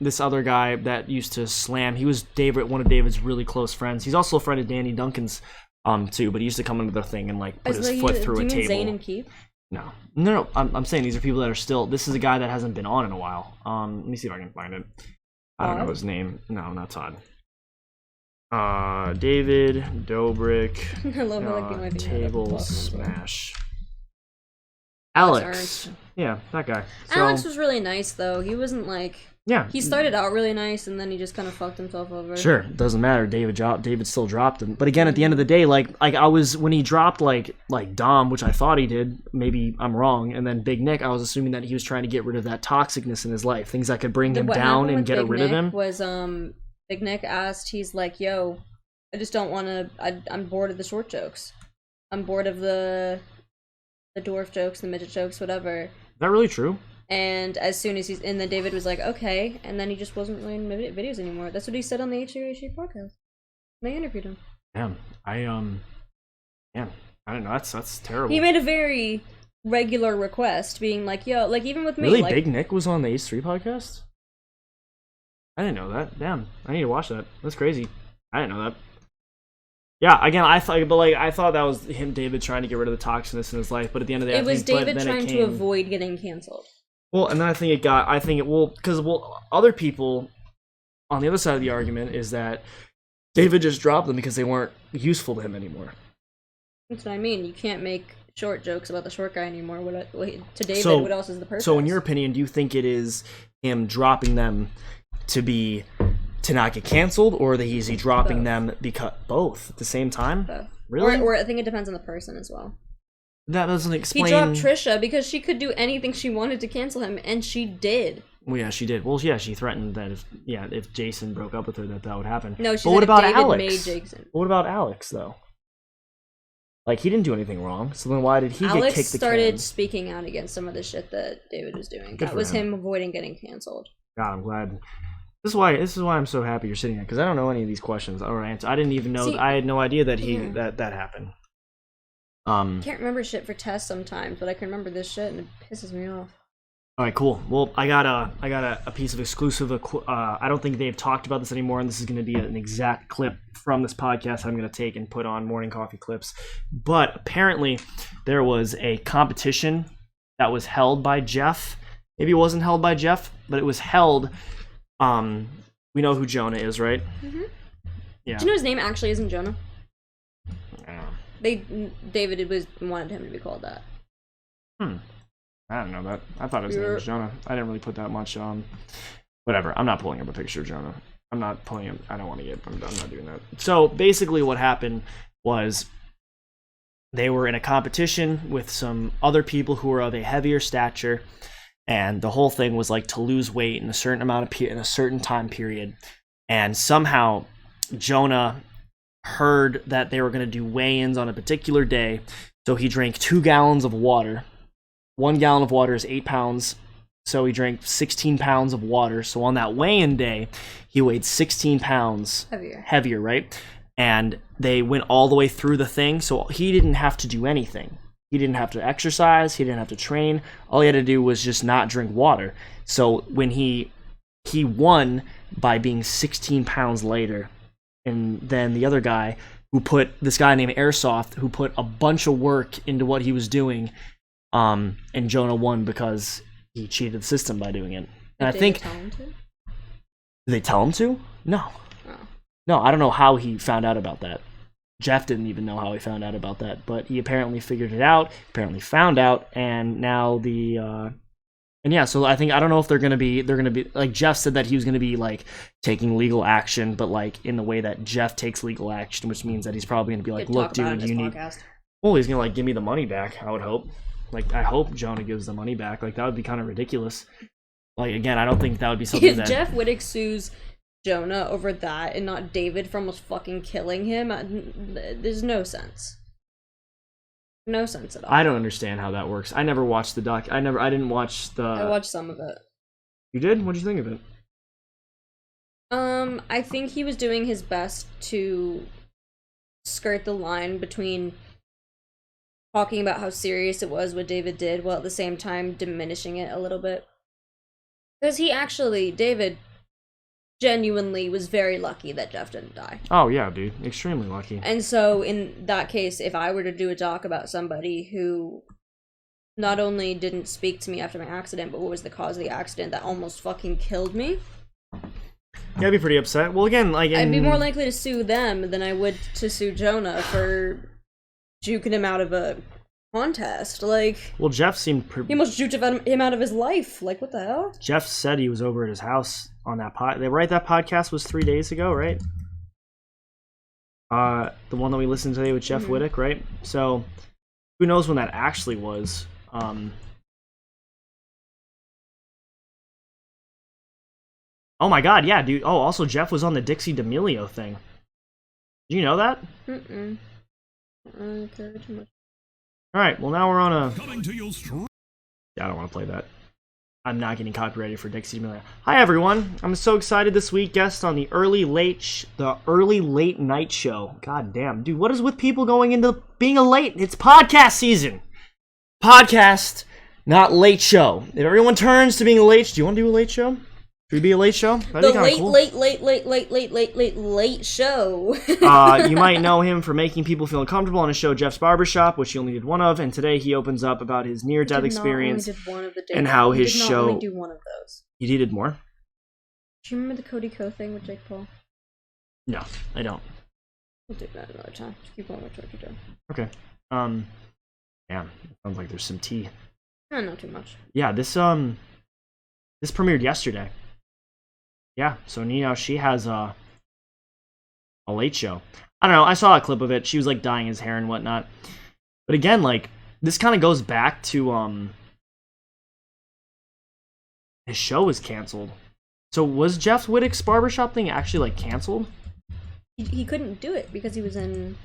[SPEAKER 1] this other guy that used to slam, he was one of David's really close friends. He's also a friend of Danny Duncan's, too, but he used to come into their thing and like put his foot through a table.
[SPEAKER 2] Zane and Keith?
[SPEAKER 1] No. I'm saying these are people that are still. This is a guy that hasn't been on in a while. Let me see if I can find it. I don't know his name. No, not Todd. David Dobrik.
[SPEAKER 2] I love like
[SPEAKER 1] table smash. Alex. Yeah, that guy. So,
[SPEAKER 2] Alex was really nice though. He wasn't like.
[SPEAKER 1] Yeah.
[SPEAKER 2] He started out really nice, and then he just kind of fucked himself over.
[SPEAKER 1] Sure, doesn't matter. David still dropped him. But again, at the end of the day, like I was when he dropped like Dom, which I thought he did. Maybe I'm wrong. And then Big Nick, I was assuming that he was trying to get rid of that toxicness in his life, things that could bring him down and get rid of him.
[SPEAKER 2] Was Big Nick asked, he's like, "Yo, I just don't want to. I'm bored of the short jokes. I'm bored of the dwarf jokes, the midget jokes, whatever."
[SPEAKER 1] Is that really true?
[SPEAKER 2] And as soon as and then David was like, "Okay," and then he just wasn't really in videos anymore. That's what he said on the HUHC podcast. They interviewed him.
[SPEAKER 1] Damn, I don't know. That's terrible.
[SPEAKER 2] He made a very regular request, being like, "Yo," like even with me.
[SPEAKER 1] Really,
[SPEAKER 2] like,
[SPEAKER 1] Big Nick was on the H3 podcast. I didn't know that. Damn, I need to watch that. That's crazy. I didn't know that. Yeah, again, I thought that was David trying to get rid of the toxicness in his life, but at the end of the day,
[SPEAKER 2] it was David trying to avoid getting canceled. Well,
[SPEAKER 1] and then because other people on the other side of the argument is that David just dropped them because they weren't useful to him anymore.
[SPEAKER 2] That's what I mean. You can't make short jokes about the short guy anymore. To David, what else is the purpose?
[SPEAKER 1] So, in your opinion, do you think it is him dropping them to not get canceled, or is he dropping them because both at the same time?
[SPEAKER 2] Both.
[SPEAKER 1] Really?
[SPEAKER 2] Or I think it depends on the person as well.
[SPEAKER 1] That doesn't explain.
[SPEAKER 2] He dropped Trisha because she could do anything she wanted to cancel him, and she did.
[SPEAKER 1] Well, yeah, she did. Well, yeah, she threatened that if Jason broke up with her, that would happen.
[SPEAKER 2] No, she
[SPEAKER 1] said what about
[SPEAKER 2] David
[SPEAKER 1] Alex?
[SPEAKER 2] Made Jason.
[SPEAKER 1] What about Alex though? Like, he didn't do anything wrong. So then why did he
[SPEAKER 2] Alex
[SPEAKER 1] get kicked the
[SPEAKER 2] started
[SPEAKER 1] can?
[SPEAKER 2] speaking out against some of the shit that David was doing.
[SPEAKER 1] Good
[SPEAKER 2] That
[SPEAKER 1] for
[SPEAKER 2] was
[SPEAKER 1] him.
[SPEAKER 2] him avoiding getting canceled.
[SPEAKER 1] God, I'm glad. This is why I'm so happy you're sitting here, because I don't know any of these questions or answers. I didn't even know.
[SPEAKER 2] See,
[SPEAKER 1] I had no idea that that happened.
[SPEAKER 2] I can't remember shit for tests sometimes, but I can remember this shit and it pisses me off.
[SPEAKER 1] All right, cool. Well, I got a piece of exclusive. I don't think they've talked about this anymore, and this is going to be an exact clip from this podcast I'm going to take and put on Morning Coffee Clips. But apparently, there was a competition that was held by Jeff. Maybe it wasn't held by Jeff, but it was held. We know who Jonah is, right?
[SPEAKER 2] Mm-hmm.
[SPEAKER 1] Yeah.
[SPEAKER 2] Do you know his name actually isn't Jonah?
[SPEAKER 1] Yeah.
[SPEAKER 2] David wanted him to be called that.
[SPEAKER 1] I don't know that. I thought his name was Jonah. I didn't really put that much on. Whatever. I'm not pulling up a picture of Jonah. I'm not pulling him. I don't want to get. I'm not doing that. So basically, what happened was they were in a competition with some other people who were of a heavier stature, and the whole thing was like to lose weight in a certain amount of in a certain time period. And somehow, Jonah heard that they were going to do weigh-ins on a particular day, so he drank 2 gallons of water. 1 gallon of water is 8 pounds, so he drank 16 pounds of water. So on that weigh-in day, he weighed 16 pounds heavier, right? And they went all the way through the thing, so he didn't have to do anything. He didn't have to exercise, he didn't have to train. All he had to do was just not drink water. So when he won by being 16 pounds lighter, and then the other guy this guy named Airsoft, who put a bunch of work into what he was doing, and Jonah won because he cheated the system by doing it. And I think... Did they tell him to? No.
[SPEAKER 2] Oh.
[SPEAKER 1] No, I don't know how he found out about that. Jeff didn't even know how he found out about that, but he apparently figured it out, apparently found out, and now so I don't know if they're gonna be, like, Jeff said that he was gonna be, like, taking legal action, but, like, in the way that Jeff takes legal action, which means that he's probably gonna be like, look, dude, you need... Well, he's gonna, like, give me the money back, I would hope. Like, I hope Jonah gives the money back. Like, that would be kind of ridiculous. Like, again, I don't think that would be something
[SPEAKER 2] if
[SPEAKER 1] that...
[SPEAKER 2] Jeff Wittick sues Jonah over that and not David for almost fucking killing him, there's no sense. No sense at all.
[SPEAKER 1] I don't understand how that works. I never watched the doc. I didn't watch the...
[SPEAKER 2] I watched some of it.
[SPEAKER 1] You did? What'd you think of it?
[SPEAKER 2] I think he was doing his best to skirt the line between talking about how serious it was what David did, while at the same time diminishing it a little bit. Because David genuinely was very lucky that Jeff didn't die.
[SPEAKER 1] Oh, yeah, dude. Extremely lucky.
[SPEAKER 2] And so, in that case, if I were to do a doc about somebody who not only didn't speak to me after my accident, but what was the cause of the accident that almost fucking killed me...
[SPEAKER 1] Yeah, I'd be pretty upset. Well, again, like...
[SPEAKER 2] I'd be more likely to sue them than I would to sue Jonah for juking him out of a contest. Like...
[SPEAKER 1] Well, Jeff seemed...
[SPEAKER 2] He almost juked him out of his life. Like, what the hell?
[SPEAKER 1] Jeff said he was over at his house on that Right, that podcast was 3 days ago, right? The one that we listened to today with Jeff Wittick, right? So, who knows when that actually was. Oh my god, yeah, dude. Oh, also, Jeff was on the Dixie D'Amelio thing. Did you know that?
[SPEAKER 2] Mm-mm. I don't care too much.
[SPEAKER 1] Alright, well, now we're on a...
[SPEAKER 7] Coming to you
[SPEAKER 1] Yeah, I don't want to play that. I'm not getting copyrighted for Dixie D'Amelio. Hi, everyone. I'm so excited this week. Guest on the early late night show. God damn. Dude, what is with people going into being a late? It's podcast season. Podcast, not late show. If everyone turns to being a late... Do you want to do a late show? Should we be a late show? That'd be
[SPEAKER 2] late,
[SPEAKER 1] cool.
[SPEAKER 2] late show.
[SPEAKER 1] You might know him for making people feel uncomfortable on his show Jeff's Barbershop, which he only did one of, and today he opens up about his near-death experience and how his show...
[SPEAKER 2] Only do one of those.
[SPEAKER 1] You did more?
[SPEAKER 2] Do you remember the Cody Co thing with Jake Paul?
[SPEAKER 1] No, I don't.
[SPEAKER 2] We'll do that another time. Just keep going with what you're doing.
[SPEAKER 1] Okay. Damn, sounds like there's some tea.
[SPEAKER 2] Not too much.
[SPEAKER 1] Yeah, this premiered yesterday. Yeah, so Nino, she has a late show. I don't know, I saw a clip of it. She was like dyeing his hair and whatnot. But again, like, this kind of goes back to his show was canceled. So was Jeff Wittick's barbershop thing actually like canceled?
[SPEAKER 2] He couldn't do it because he was in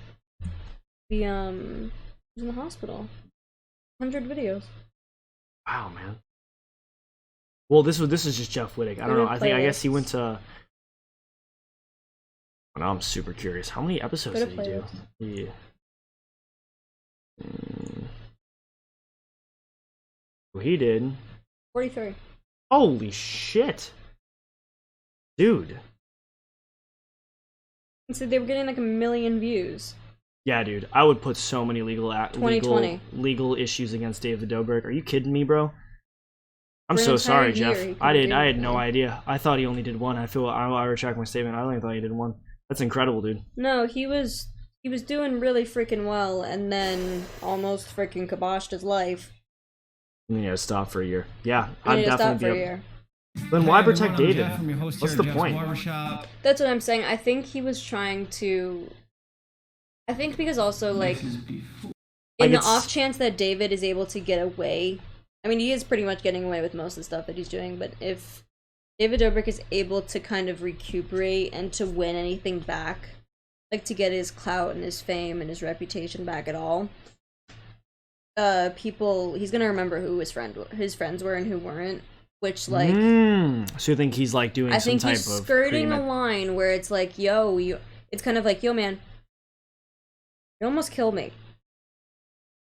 [SPEAKER 2] he was in the hospital. 100 videos.
[SPEAKER 1] Wow, man. Well, this is just Jeff Wittig. I don't know. I guess he went to. Now I'm super curious. How many episodes did he do? Well, he did
[SPEAKER 2] 43.
[SPEAKER 1] Holy shit, dude.
[SPEAKER 2] And so they were getting like 1 million views.
[SPEAKER 1] Yeah, dude. I would put so many legal issues against David Dobrik. Are you kidding me, bro? I'm so sorry, Jeff. I had no idea. I thought he only did one. I retract my statement. I only thought he did one. That's incredible, dude.
[SPEAKER 2] No, he was doing really freaking well, and then almost freaking kiboshed his life.
[SPEAKER 1] You need to stop for a year. Yeah,
[SPEAKER 2] I'd definitely be up.
[SPEAKER 1] Then why protect David? What's the point?
[SPEAKER 2] That's what I'm saying. I think he was trying to. I think because also like in the off chance that David is able to get away. I mean, he is pretty much getting away with most of the stuff that he's doing, but if David Dobrik is able to kind of recuperate and to win anything back, like to get his clout and his fame and his reputation back at all, he's gonna remember who his friends were and who weren't, which like.
[SPEAKER 1] So you think he's like doing some type of? I think he's
[SPEAKER 2] skirting a line where it's like, it's kind of like, yo, man, you almost killed me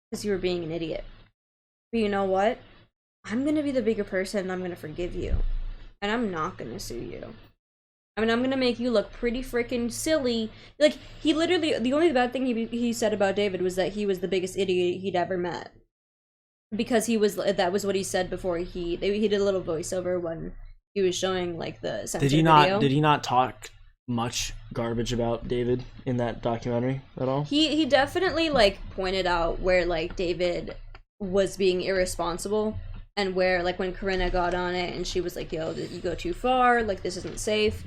[SPEAKER 2] because you were being an idiot. But you know what? I'm gonna be the bigger person and I'm gonna forgive you. And I'm not gonna sue you. I mean, I'm gonna make you look pretty freaking silly. Like, he literally, the only bad thing he said about David was that he was the biggest idiot he'd ever met. Because that was what he said before he did a little voiceover when he was showing, like, the censored video.
[SPEAKER 1] Did he not talk much garbage about David in that documentary at all?
[SPEAKER 2] He definitely, like, pointed out where, like, David was being irresponsible. And where, like, when Corinna got on it and she was like, yo, you go too far, like, this isn't safe.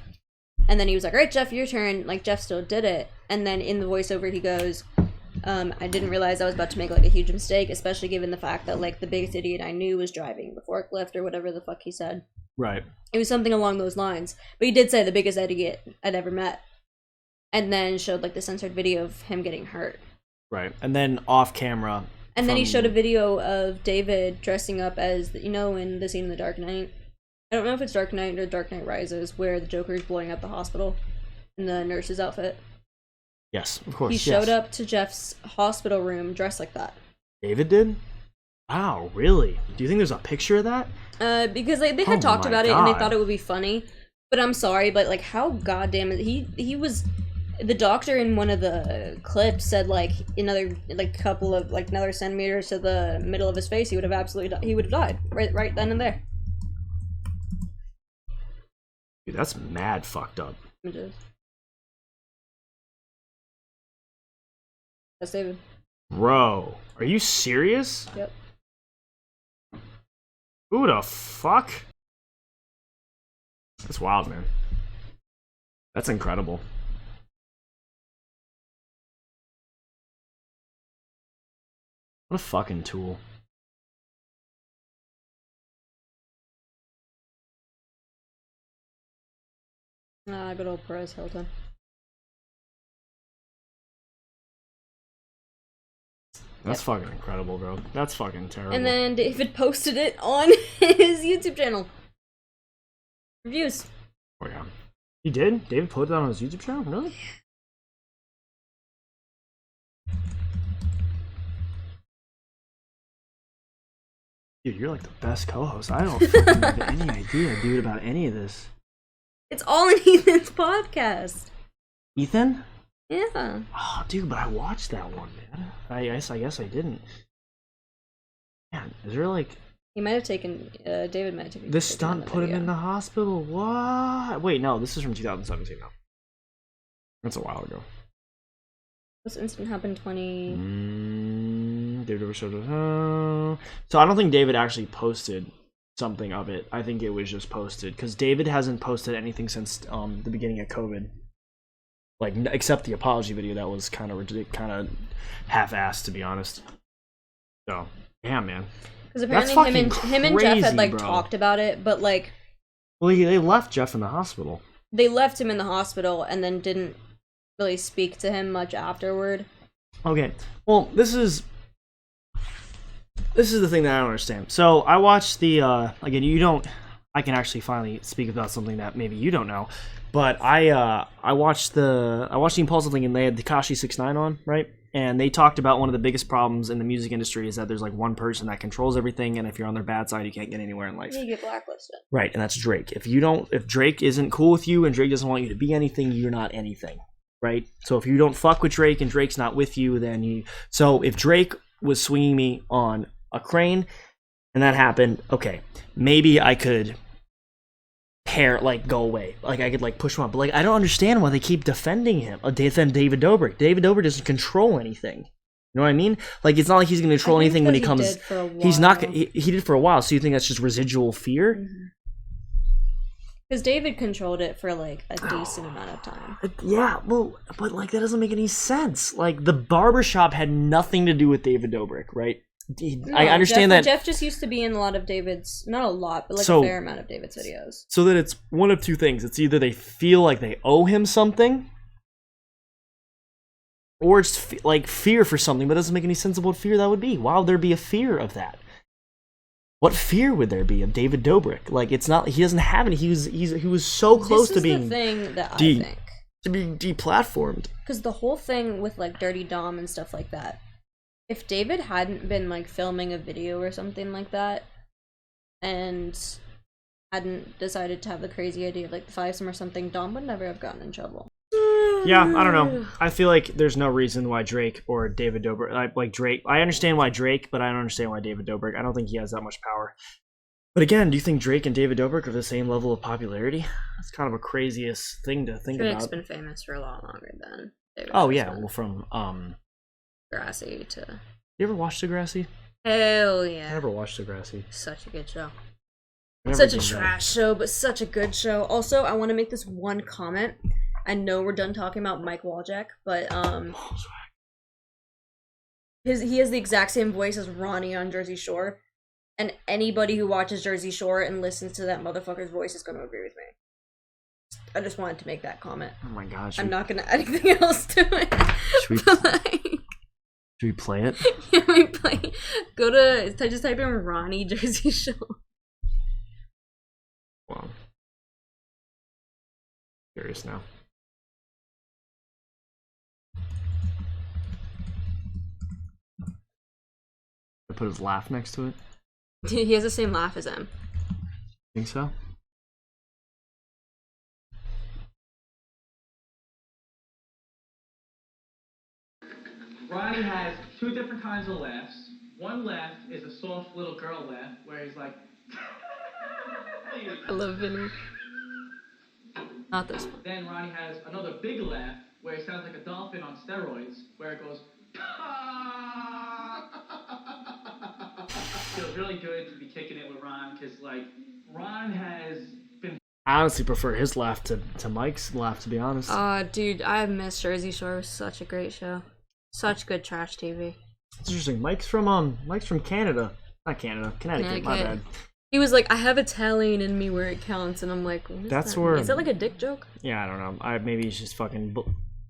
[SPEAKER 2] And then he was like, all right, Jeff, your turn. Like, Jeff still did it. And then in the voiceover, he goes, I didn't realize I was about to make, like, a huge mistake, especially given the fact that, like, the biggest idiot I knew was driving the forklift or whatever the fuck he said.
[SPEAKER 1] Right.
[SPEAKER 2] It was something along those lines. But he did say the biggest idiot I'd ever met. And then showed, like, the censored video of him getting hurt.
[SPEAKER 1] Right. And then off camera...
[SPEAKER 2] And then he showed a video of David dressing up as, in the scene in The Dark Knight. I don't know if it's Dark Knight or Dark Knight Rises, where the Joker is blowing up the hospital in the nurse's outfit.
[SPEAKER 1] Yes, of course.
[SPEAKER 2] He showed up to Jeff's hospital room dressed like that.
[SPEAKER 1] David did? Wow, really? Do you think there's a picture of that?
[SPEAKER 2] Because they had talked about it and they thought it would be funny. But I'm sorry, but like, how goddamn he was. The doctor in one of the clips said like another centimeters to the middle of his face, he would have died right then and there.
[SPEAKER 1] Dude, that's mad fucked up.
[SPEAKER 2] Images. That's David.
[SPEAKER 1] Bro, are you serious?
[SPEAKER 2] Yep.
[SPEAKER 1] Who the fuck? That's wild, man. That's incredible. What a fucking tool.
[SPEAKER 2] Good old Perez Hilton.
[SPEAKER 1] That's fucking incredible, bro. That's fucking terrible.
[SPEAKER 2] And then David posted it on his YouTube channel. Reviews.
[SPEAKER 1] Oh yeah. He did? David put it on his YouTube channel? Really? Dude, you're like the best co-host. I don't fucking have any idea, dude, about any of this.
[SPEAKER 2] It's all in Ethan's podcast.
[SPEAKER 1] Ethan?
[SPEAKER 2] Yeah.
[SPEAKER 1] Oh, dude, but I watched that one, man. I guess I didn't. Man, is there like...
[SPEAKER 2] He might have taken... David might have taken...
[SPEAKER 1] The stunt put him in the hospital? What? Wait, no, this is from 2017 now. That's a while ago.
[SPEAKER 2] This incident happened
[SPEAKER 1] David ever showed it. So I don't think David actually posted something of it. I think it was just posted because David hasn't posted anything since the beginning of COVID. Like, except the apology video that was kind of half-assed, to be honest. So, yeah, man.
[SPEAKER 2] Because apparently him and Jeff had like talked about it, but like.
[SPEAKER 1] Well, they left Jeff in the hospital.
[SPEAKER 2] They left him in the hospital and then didn't really speak to him much afterward.
[SPEAKER 1] Okay, well, this is the thing that I don't understand. So I watched the again. I can actually finally speak about something that maybe you don't know, but I watched the Ian Paul's thing, and they had Tekashi 6ix9ine on, right? And they talked about one of the biggest problems in the music industry is that there's like one person that controls everything, and if you're on their bad side, you can't get anywhere in life.
[SPEAKER 2] You get blacklisted.
[SPEAKER 1] Right, and that's Drake. If Drake isn't cool with you and Drake doesn't want you to be anything, you're not anything, right? So if you don't fuck with Drake and Drake's not with you, then you... So if Drake was swinging me on a crane and that happened, okay, maybe I could go away. Like, I could, push him up. But, I don't understand why they keep defending him. Defend David Dobrik. David Dobrik doesn't control anything. You know what I mean? It's not like he's going to control anything when he comes... He's not... He did for a while, so you think that's just residual fear?
[SPEAKER 2] Because David controlled it for, a decent amount of time.
[SPEAKER 1] Yeah, well, but, that doesn't make any sense. The barbershop had nothing to do with David Dobrik, right? I understand that
[SPEAKER 2] Jeff just used to be in a lot of David's, not a lot, but a fair amount of David's videos.
[SPEAKER 1] So that it's one of two things. It's either they feel like they owe him something, or it's fear for something, but it doesn't make any sense of what fear that would be. Why would there be a fear of that? What fear would there be of David Dobrik? It's not. He doesn't have any. He was so close to being.
[SPEAKER 2] This is the thing that I think.
[SPEAKER 1] To being deplatformed.
[SPEAKER 2] Because the whole thing with Dirty Dom and stuff like that. If David hadn't been filming a video or something like that, and hadn't decided to have the crazy idea of the fivesome or something, Dom would never have gotten in trouble.
[SPEAKER 1] Yeah, I don't know. I feel like there's no reason why Drake or David Dobrik, Drake. I understand why Drake, but I don't understand why David Dobrik. I don't think he has that much power. But again, do you think Drake and David Dobrik are the same level of popularity? That's kind of a craziest thing to think about.
[SPEAKER 2] Drake's been famous for a lot longer than David.
[SPEAKER 1] Oh yeah, well from
[SPEAKER 2] Degrassi to...
[SPEAKER 1] You ever watched Degrassi?
[SPEAKER 2] Hell yeah.
[SPEAKER 1] I never watched Degrassi.
[SPEAKER 2] Such a good show. Such a trash show, but such a good show. Also, I want to make this one comment. I know we're done talking about Mike Walljack, but he has the exact same voice as Ronnie on Jersey Shore, and anybody who watches Jersey Shore and listens to that motherfucker's voice is going to agree with me. I just wanted to make that comment.
[SPEAKER 1] Oh my gosh.
[SPEAKER 2] I'm not going to add anything else to it.
[SPEAKER 1] Should we play it?
[SPEAKER 2] Yeah, we play. Go to just type in Ronnie Jersey Shore.
[SPEAKER 1] Wow. Curious now. I put his laugh next to it.
[SPEAKER 2] He has the same laugh as him.
[SPEAKER 1] Think so?
[SPEAKER 7] Ronnie has two different kinds of laughs. One laugh is a soft little girl laugh, where he's like...
[SPEAKER 2] I love Vinny. Not this one.
[SPEAKER 7] Then Ronnie has another big laugh, where it sounds like a dolphin on steroids, where it goes... Feels really good to be kicking it with Ron, because, Ron has been...
[SPEAKER 1] I honestly prefer his laugh to Mike's laugh, to be honest.
[SPEAKER 2] Dude, I miss Jersey Shore. It was such a great show. Such good trash TV.
[SPEAKER 1] It's interesting. Mike's from Canada. Not Canada. Connecticut. My bad.
[SPEAKER 2] He was like, I have Italian in me where it counts, and I'm like, what is
[SPEAKER 1] that's
[SPEAKER 2] that
[SPEAKER 1] where...
[SPEAKER 2] Is that a dick joke?
[SPEAKER 1] Yeah, I don't know. Maybe he's just fucking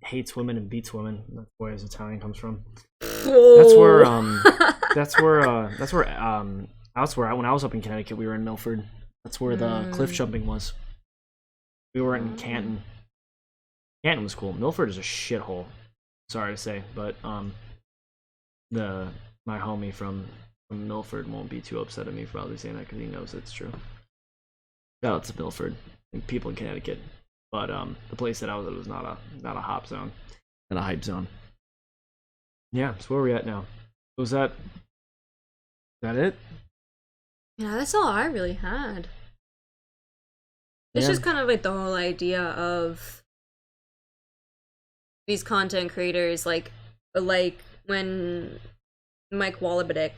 [SPEAKER 1] hates women and beats women. That's where his Italian comes from.
[SPEAKER 2] Oh.
[SPEAKER 1] That's where when I was up in Connecticut, we were in Milford. That's where the cliff jumping was. We were in Canton. Canton was cool. Milford is a shithole. Sorry to say, but my homie from Milford won't be too upset at me for probably saying that because he knows it's true. Shout out to Milford and people in Connecticut, but the place that I was at was not a hop zone, not a hype zone. Yeah, so where are we at now? Was that it?
[SPEAKER 2] Yeah, that's all I really had. It's just kind of the whole idea of these content creators, like when Mike Walljack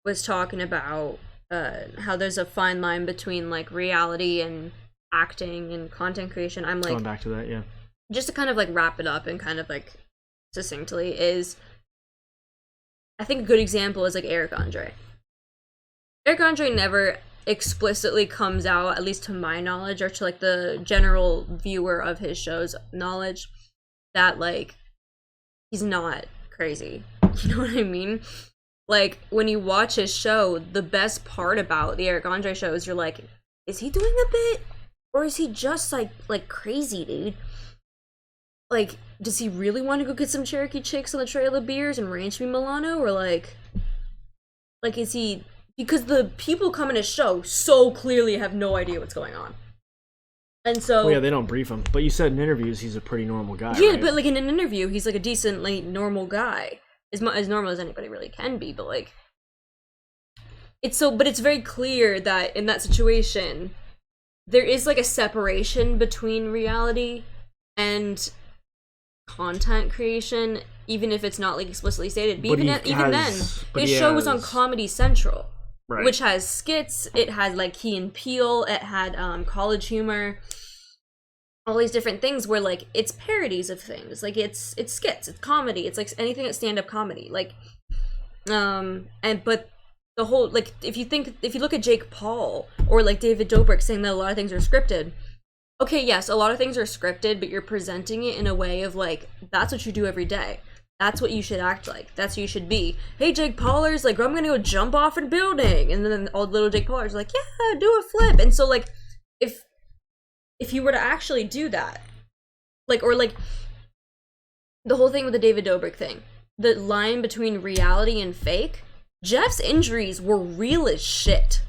[SPEAKER 2] was talking about how there's a fine line between reality and acting and content creation. I'm
[SPEAKER 1] going back to that, yeah.
[SPEAKER 2] Just to kind of wrap it up and kind of succinctly is, I think a good example is Eric Andre. Eric Andre never explicitly comes out, at least to my knowledge, or to the general viewer of his show's knowledge, that he's not crazy. You know what I mean? Like, when you watch his show, the best part about the Eric Andre show is you're like, is he doing a bit? Or is he just, like crazy, dude? Like, does he really want to go get some Cherokee chicks on the Trail of Beers and ranch me Milano? Or, like, is he... Because the people coming to his show so clearly have no idea what's going on. And so...
[SPEAKER 1] Well, yeah, they don't brief him. But you said in interviews he's a pretty normal guy,
[SPEAKER 2] Yeah,
[SPEAKER 1] right?
[SPEAKER 2] but, like, in an interview, he's, like, a decently normal guy. As normal as anybody really can be, but, like... But it's very clear that in that situation, there is, like, a separation between reality and content creation, even if it's not, like, explicitly stated. But even then, his show was on Comedy Central,
[SPEAKER 1] right,
[SPEAKER 2] which has skits. It had, like, Key and Peele. It had college humor. All these different things where, like, it's parodies of things. Like, it's skits. It's comedy. It's, like, anything that's stand-up comedy. Like, but the whole, like, if you look at Jake Paul or, like, David Dobrik saying that a lot of things are scripted. Okay, yes, a lot of things are scripted, but you're presenting it in a way of, like, that's what you do every day. That's what you should act like. That's who you should be. Hey, Jake Paulers, like, I'm gonna go jump off a building. And then all the little Jake Paulers are like, yeah, do a flip. And so, like, if you were to actually do that, like, or, like, the whole thing with the David Dobrik thing, the line between reality and fake, Jeff's injuries were real as shit.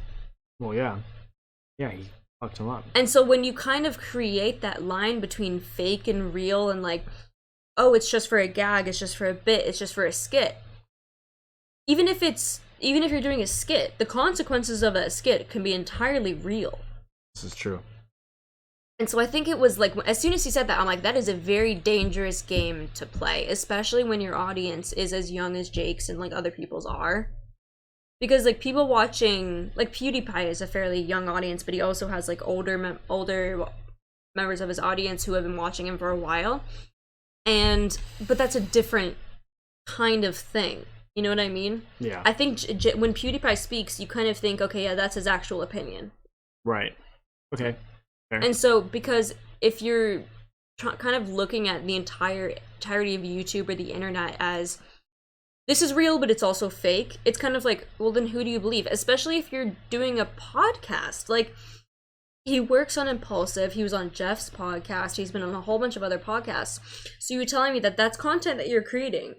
[SPEAKER 1] Well, yeah. Yeah, he fucked him up.
[SPEAKER 2] And so when you kind of create that line between fake and real and, like, oh, it's just for a gag, it's just for a bit, it's just for a skit. Even if you're doing a skit, the consequences of a skit can be entirely real.
[SPEAKER 1] This is true.
[SPEAKER 2] And so I think it was, like, as soon as he said that, I'm like, that is a very dangerous game to play, especially when your audience is as young as Jake's and, like, other people's are. Because, like, people watching, like, PewDiePie is a fairly young audience, but he also has, like, older members of his audience who have been watching him for a while. But that's a different kind of thing. You know what I mean?
[SPEAKER 1] Yeah.
[SPEAKER 2] I think when PewDiePie speaks, you kind of think, okay, yeah, that's his actual opinion.
[SPEAKER 1] Right. Okay. Fair.
[SPEAKER 2] And so, because if you're kind of looking at the entirety of YouTube or the internet as, this is real, but it's also fake, it's kind of like, well, then who do you believe? Especially if you're doing a podcast. Like, he works on Impulsive, he was on Jeff's podcast, he's been on a whole bunch of other podcasts. So you're telling me that that's content that you're creating.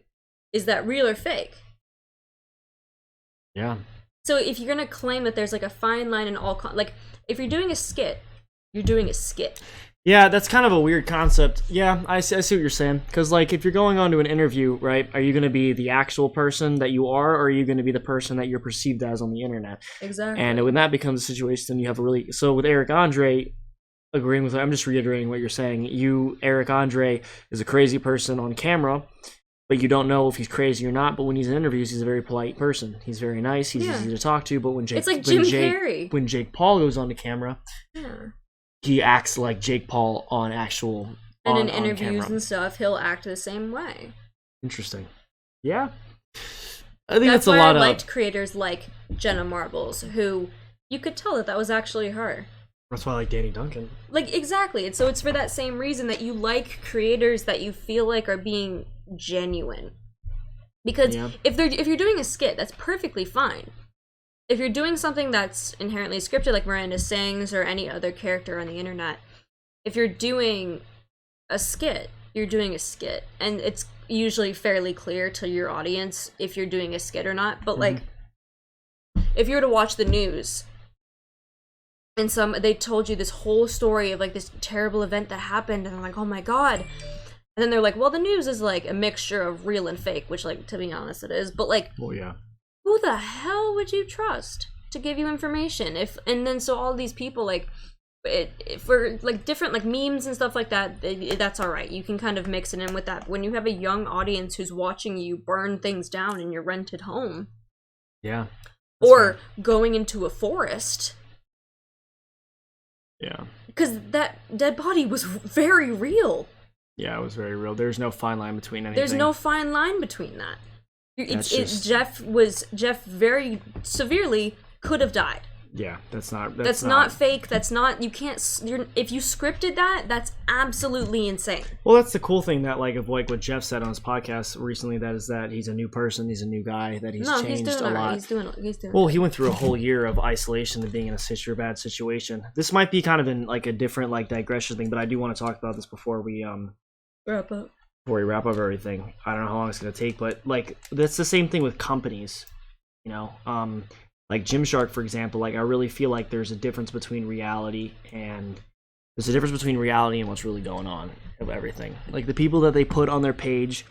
[SPEAKER 2] Is that real or fake?
[SPEAKER 1] Yeah.
[SPEAKER 2] So if you're gonna claim that there's, like, a fine line in all, like, if you're doing a skit, you're doing a skit.
[SPEAKER 1] Yeah, that's kind of a weird concept. Yeah, I see what you're saying. Because, like, if you're going on to an interview, right, are you going to be the actual person that you are, or are you going to be the person that you're perceived as on the internet?
[SPEAKER 2] Exactly.
[SPEAKER 1] And when that becomes a situation, then you have a really... So with Eric Andre, agreeing with... I'm just reiterating what you're saying. Eric Andre, is a crazy person on camera, but you don't know if he's crazy or not. But when he's in interviews, he's a very polite person. He's very nice. He's easy to talk to. But when
[SPEAKER 2] it's like Jim Carrey.
[SPEAKER 1] When Jake Paul goes on the camera...
[SPEAKER 2] Yeah.
[SPEAKER 1] He acts like Jake Paul on actual...
[SPEAKER 2] And in interviews and stuff, he'll act the same way.
[SPEAKER 1] Interesting. Yeah. I think
[SPEAKER 2] that's
[SPEAKER 1] a lot
[SPEAKER 2] why I
[SPEAKER 1] of...
[SPEAKER 2] liked creators like Jenna Marbles, who you could tell that was actually her.
[SPEAKER 1] That's why I like Danny Duncan.
[SPEAKER 2] Like, exactly. And so it's for that same reason that you like creators that you feel like are being genuine. Because if you're doing a skit, that's perfectly fine. If you're doing something that's inherently scripted, like Miranda Sings or any other character on the internet, if you're doing a skit, you're doing a skit. And it's usually fairly clear to your audience if you're doing a skit or not. But, like, if you were to watch the news and they told you this whole story of, like, this terrible event that happened, and they're like, oh my god. And then they're like, well, the news is, like, a mixture of real and fake, which, like, to be honest, it is. But, like...
[SPEAKER 1] Well, yeah.
[SPEAKER 2] Who the hell would you trust to give you information? And then so all these people, like, for, like, different, like, memes and stuff like that, that's all right. You can kind of mix it in with that. But when you have a young audience who's watching you burn things down in your rented home,
[SPEAKER 1] yeah,
[SPEAKER 2] or going into a forest,
[SPEAKER 1] yeah,
[SPEAKER 2] because that dead body was very real.
[SPEAKER 1] Yeah, it was very real. There's no fine line between anything.
[SPEAKER 2] There's no fine line between that. Jeff very severely could have died.
[SPEAKER 1] Yeah, that's not
[SPEAKER 2] fake. That's not, you can't, if you scripted that, that's absolutely insane.
[SPEAKER 1] Well, that's the cool thing that like what Jeff said on his podcast recently, that he's a new person, he's a new guy, that he's changed a lot.
[SPEAKER 2] He's doing
[SPEAKER 1] well, he went through a whole year of isolation and being in a bad situation. This might be kind of in like a different like digression thing, but I do want to talk about this before we
[SPEAKER 2] wrap up.
[SPEAKER 1] Before we wrap up everything. I don't know how long it's gonna take, but like that's the same thing with companies, you know. Like Gymshark, for example, like I really feel like there's a difference between reality and what's really going on of everything. Like the people that they put on their page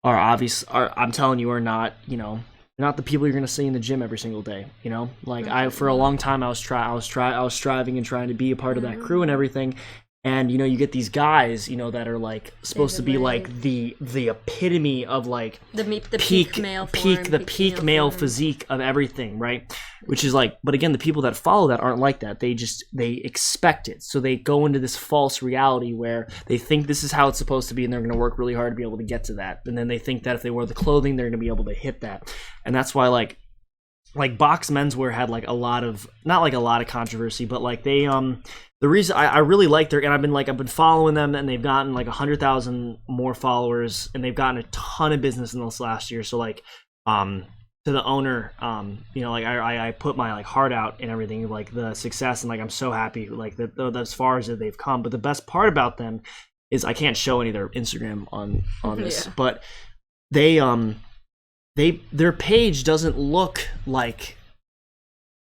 [SPEAKER 1] I'm telling you, are not, you know, not the people you're gonna see in the gym every single day. You know, like for a long time I was striving and trying to be a part of that crew and everything. And, you know, you get these guys, you know, that are, like, supposed to be, like, the epitome of, like,
[SPEAKER 2] the peak
[SPEAKER 1] male physique of everything, right? Which is, like, but again, the people that follow that aren't like that. They expect it. So they go into this false reality where they think this is how it's supposed to be and they're going to work really hard to be able to get to that. And then they think that if they wear the clothing, they're going to be able to hit that. And that's why, like Box Menswear had, like, not a lot of controversy, but, like, they, the reason I really like and I've been following them, and they've gotten like 100,000 more followers, and they've gotten a ton of business in this last year. So like, to the owner, you know, like I put my like heart out and everything, like the success, and like I'm so happy, like that as far as they've come. But the best part about them is I can't show any of their Instagram on this, but their page doesn't look like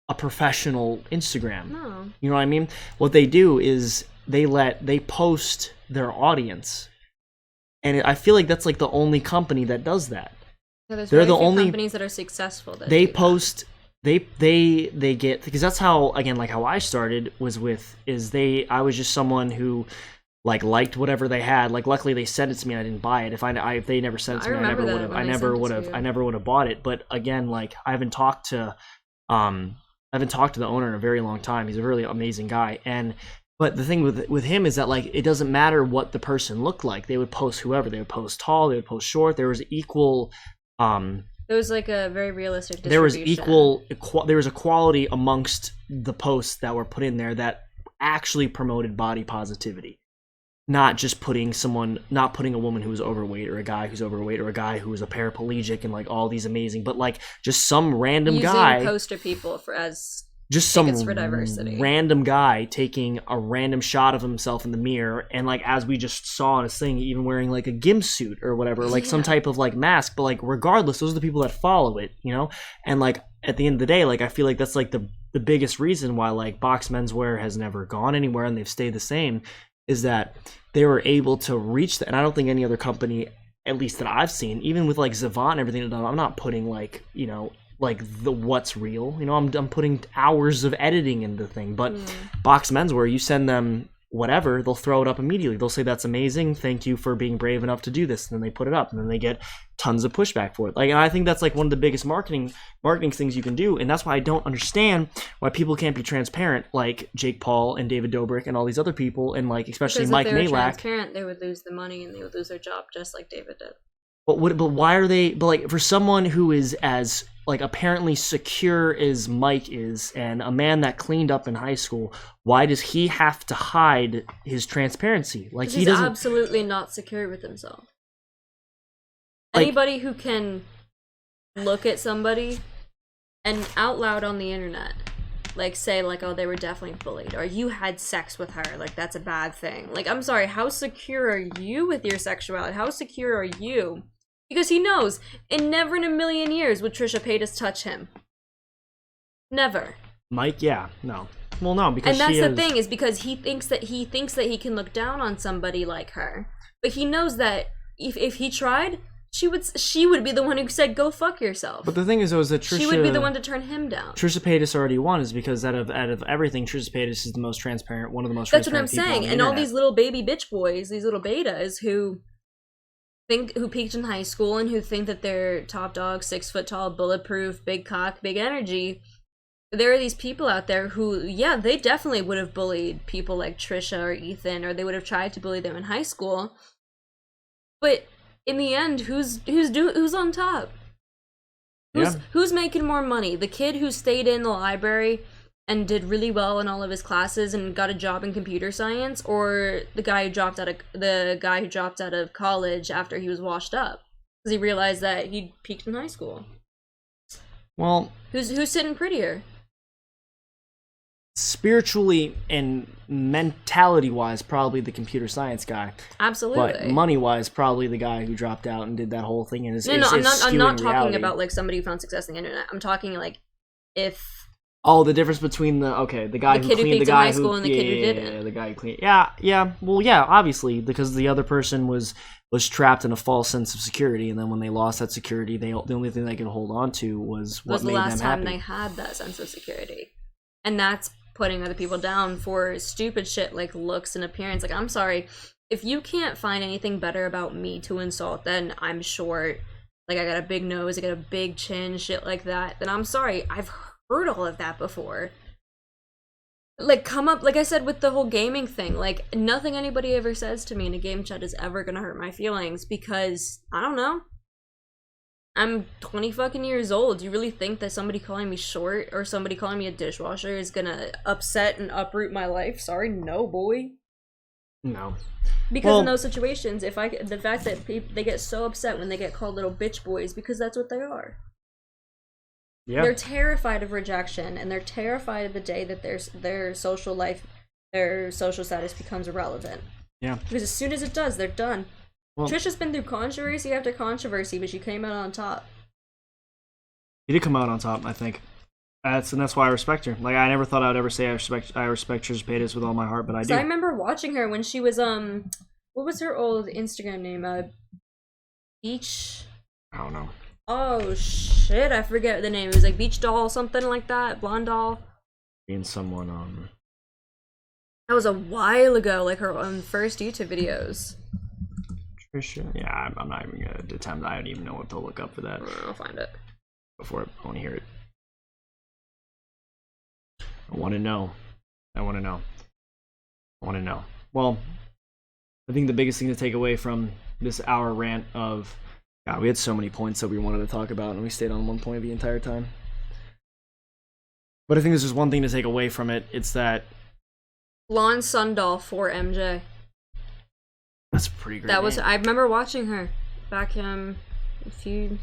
[SPEAKER 1] a professional Instagram.
[SPEAKER 2] No.
[SPEAKER 1] You know what I mean? What they do is they post their audience. And I feel like that's like the only company that does that.
[SPEAKER 2] So they're the only companies that are successful that
[SPEAKER 1] they post they get, because that's how, again, like how I started was I was just someone who like liked whatever they had. Like luckily they sent it to me and I didn't buy it. If they never sent it to me, I never would have bought it. But again, like I haven't talked to the owner in a very long time. He's a really amazing guy. But the thing with him is that like it doesn't matter what the person looked like. They would post whoever. They would post tall. They would post short. There was equal.
[SPEAKER 2] It was like a very realistic distribution.
[SPEAKER 1] There was equality amongst the posts that were put in there that actually promoted body positivity. Not just not putting a woman who was overweight or a guy who's overweight or a guy who was a paraplegic and like all these amazing, but like just some random guy.
[SPEAKER 2] Using poster people for diversity.
[SPEAKER 1] Random guy taking a random shot of himself in the mirror, and like as we just saw in his thing, even wearing like a gimp suit or whatever, like some type of like mask. But like regardless, those are the people that follow it, you know. And like at the end of the day, like I feel like that's like the biggest reason why like Box Menswear has never gone anywhere and they've stayed the same, is that they were able to reach that. And I don't think any other company, at least that I've seen, even with like Zavant and everything, I'm not putting like, you know, like the what's real, you know, I'm putting hours of editing into the thing. But Box Menswear, you send them whatever, they'll throw it up immediately. They'll say, that's amazing, thank you for being brave enough to do this, and then they put it up, and then they get tons of pushback for it. Like, and I think that's like one of the biggest marketing things you can do, and that's why I don't understand why people can't be transparent, like Jake Paul and David Dobrik and all these other people, and like especially
[SPEAKER 2] because
[SPEAKER 1] Mike
[SPEAKER 2] if they were
[SPEAKER 1] Majlak.
[SPEAKER 2] Transparent, they would lose the money and they would lose their job just like David did.
[SPEAKER 1] But why are they? But like for someone who is as like apparently secure as Mike is, and a man that cleaned up in high school, why does he have to hide his transparency? Like he doesn't.
[SPEAKER 2] He's absolutely not secure with himself.
[SPEAKER 1] Like,
[SPEAKER 2] anybody who can look at somebody and out loud on the internet, like say like, oh, they were definitely bullied, or you had sex with her, like that's a bad thing. Like, I'm sorry, how secure are you with your sexuality? How secure are you? Because he knows, and never in a million years would Trisha Paytas touch him. Never.
[SPEAKER 1] Mike, yeah, no. Well, no, because
[SPEAKER 2] and that's the thing, is because he thinks that he can look down on somebody like her, but he knows that if he tried, she would be the one who said, "Go fuck yourself."
[SPEAKER 1] But the thing is, though, is that Trisha,
[SPEAKER 2] she would be the one to turn him down.
[SPEAKER 1] Trisha Paytas already won, is because out of everything, Trisha Paytas is the most transparent, one of the most.
[SPEAKER 2] That's what I'm
[SPEAKER 1] transparent
[SPEAKER 2] saying,
[SPEAKER 1] people on the
[SPEAKER 2] and
[SPEAKER 1] internet.
[SPEAKER 2] all these little baby bitch boys, these little betas who peaked in high school and who think that they're top dog, 6 foot tall, bulletproof, big cock, big energy. There are these people out there who, yeah, they definitely would have bullied people like Trisha or Ethan, or they would have tried to bully them in high school. But in the end, who's on top? Who's making more money? The kid who stayed in the library and did really well in all of his classes and got a job in computer science, or the guy who dropped out of college after he was washed up because he realized that he'd peaked in high school?
[SPEAKER 1] Well,
[SPEAKER 2] who's sitting prettier?
[SPEAKER 1] Spiritually and mentality-wise, probably the computer science guy.
[SPEAKER 2] Absolutely.
[SPEAKER 1] But money-wise, probably the guy who dropped out and did that whole thing and is
[SPEAKER 2] I'm not talking
[SPEAKER 1] reality.
[SPEAKER 2] about like somebody who found success on the internet. I'm talking like if.
[SPEAKER 1] Oh, the difference between the guy who cleaned, the guy
[SPEAKER 2] high school and the kid who didn't.
[SPEAKER 1] Yeah, the guy who cleaned. Yeah. Well, yeah, obviously, because the other person was trapped in a false sense of security, and then when they lost that security, the only thing they could hold on to was what made them happy.
[SPEAKER 2] Was the last time they had that sense of security, and that's putting other people down for stupid shit like looks and appearance. Like, I'm sorry, if you can't find anything better about me to insult, then I'm short. Like, I got a big nose, I got a big chin, shit like that. Then I'm sorry, I've heard all of that before. Like, come up, like I said with the whole gaming thing, like, nothing anybody ever says to me in a game chat is ever gonna hurt my feelings because, I don't know, I'm 20 fucking years old. Do you really think that somebody calling me short or somebody calling me a dishwasher is gonna upset and uproot my life? Sorry, no, boy.
[SPEAKER 1] No.
[SPEAKER 2] Because in those situations, the fact that they get so upset when they get called little bitch boys because that's what they are.
[SPEAKER 1] Yeah.
[SPEAKER 2] They're terrified of rejection, and they're terrified of the day that their social life, their social status becomes irrelevant.
[SPEAKER 1] Yeah.
[SPEAKER 2] Because as soon as it does, they're done.
[SPEAKER 1] Well,
[SPEAKER 2] Trisha's been through controversy after controversy, but she came out on top.
[SPEAKER 1] He did come out on top, I think. That's why I respect her. Like, I never thought I would ever say I respect Trisha Paytas with all my heart, but I do.
[SPEAKER 2] I remember watching her when she was what was her old Instagram name? Beach.
[SPEAKER 1] I don't know.
[SPEAKER 2] Oh shit! I forget the name. It was like Beach Doll, something like that. Blonde Doll.
[SPEAKER 1] Being someone
[SPEAKER 2] That was a while ago, like her first YouTube videos.
[SPEAKER 1] Trisha. Yeah, I'm not even gonna attempt. I don't even know what to look up for that.
[SPEAKER 2] I'll find it.
[SPEAKER 1] Before I want to hear it. I want to know. Well, I think the biggest thing to take away from this hour rant of, God, we had so many points that we wanted to talk about, and we stayed on one point the entire time. But I think there's just one thing to take away from it. It's that
[SPEAKER 2] Blonde Sundoll for MJ.
[SPEAKER 1] That's a pretty great
[SPEAKER 2] That was
[SPEAKER 1] name.
[SPEAKER 2] I remember watching her back I don't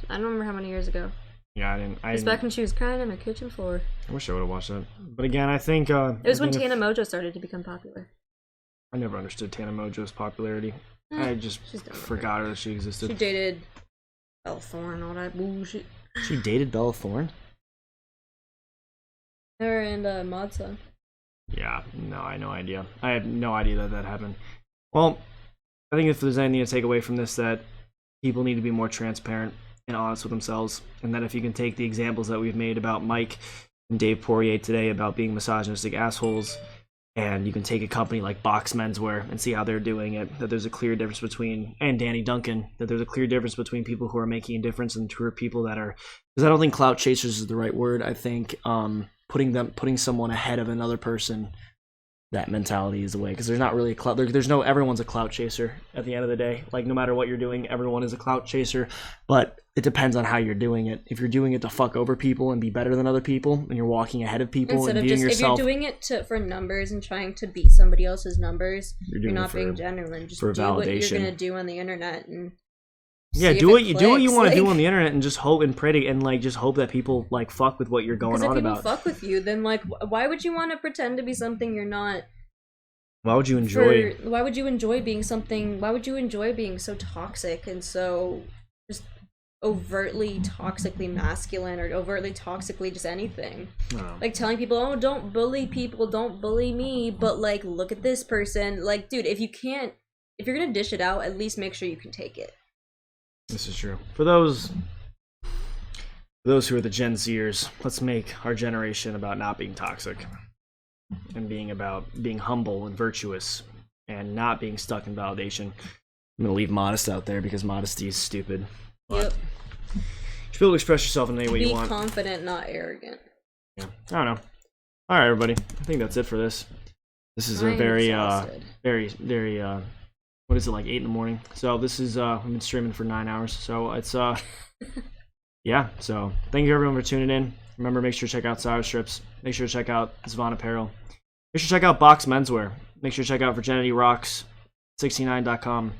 [SPEAKER 2] remember how many years ago.
[SPEAKER 1] Yeah, I didn't.
[SPEAKER 2] It was back when she was crying on her kitchen floor.
[SPEAKER 1] I wish I would have watched that. But again, I think
[SPEAKER 2] it was when Tana Mojo started to become popular.
[SPEAKER 1] I never understood Tana Mojo's popularity. I just forgot her that she existed.
[SPEAKER 2] She dated Bella Thorne, all that bullshit.
[SPEAKER 1] She dated Bella Thorne?
[SPEAKER 2] Her and Modson.
[SPEAKER 1] Yeah, no, I had no idea. I had no idea that happened. Well, I think if there's anything to take away from this, that people need to be more transparent and honest with themselves, and that if you can take the examples that we've made about Mike and Dave Poirier today about being misogynistic assholes, and you can take a company like Box Menswear and see how they're doing it, that there's a clear difference between, and Danny Duncan, that there's a clear difference between people who are making a difference and true people that are, because I don't think clout chasers is the right word. I think putting someone ahead of another person, that mentality is the way, because there's not really a clout, there's no, everyone's a clout chaser at the end of the day. Like, no matter what you're doing, everyone is a clout chaser, but it depends on how you're doing it. If you're doing it to fuck over people and be better than other people, and you're walking ahead of people
[SPEAKER 2] instead
[SPEAKER 1] and
[SPEAKER 2] of
[SPEAKER 1] viewing
[SPEAKER 2] just,
[SPEAKER 1] yourself,
[SPEAKER 2] if you're doing it for numbers and trying to beat somebody else's numbers, you're not being genuine. Just do what you're gonna do on the internet and
[SPEAKER 1] do what you want to do on the internet, and just hope and pray to, and like just hope that people like fuck with what you're going on about.
[SPEAKER 2] Because if people fuck with you, then like why would you want to pretend to be something you're not?
[SPEAKER 1] Why would you enjoy?
[SPEAKER 2] Why would you enjoy being something? Why would you enjoy being so toxic and so just overtly toxically masculine, or overtly toxically just anything? Like telling people, oh, don't bully people, don't bully me, but like look at this person. Like, dude, if you're gonna dish it out, at least make sure you can take it.
[SPEAKER 1] This is true. For those who are the Gen Zers, let's make our generation about not being toxic and being about being humble and virtuous and not being stuck in validation. I'm gonna leave modest out there because modesty is stupid.
[SPEAKER 2] Yep.
[SPEAKER 1] You should be able to express yourself in any way you want.
[SPEAKER 2] Be confident, not arrogant.
[SPEAKER 1] Yeah. I don't know. All right, everybody. I think that's it for this. This is a very, very, what is it, like 8 in the morning? So this is, we've been streaming for 9 hours. So it's, yeah. So thank you everyone for tuning in. Remember, make sure to check out Sour Strips. Make sure to check out Zvon Apparel. Make sure to check out Box Menswear. Make sure to check out VirginityRocks69.com.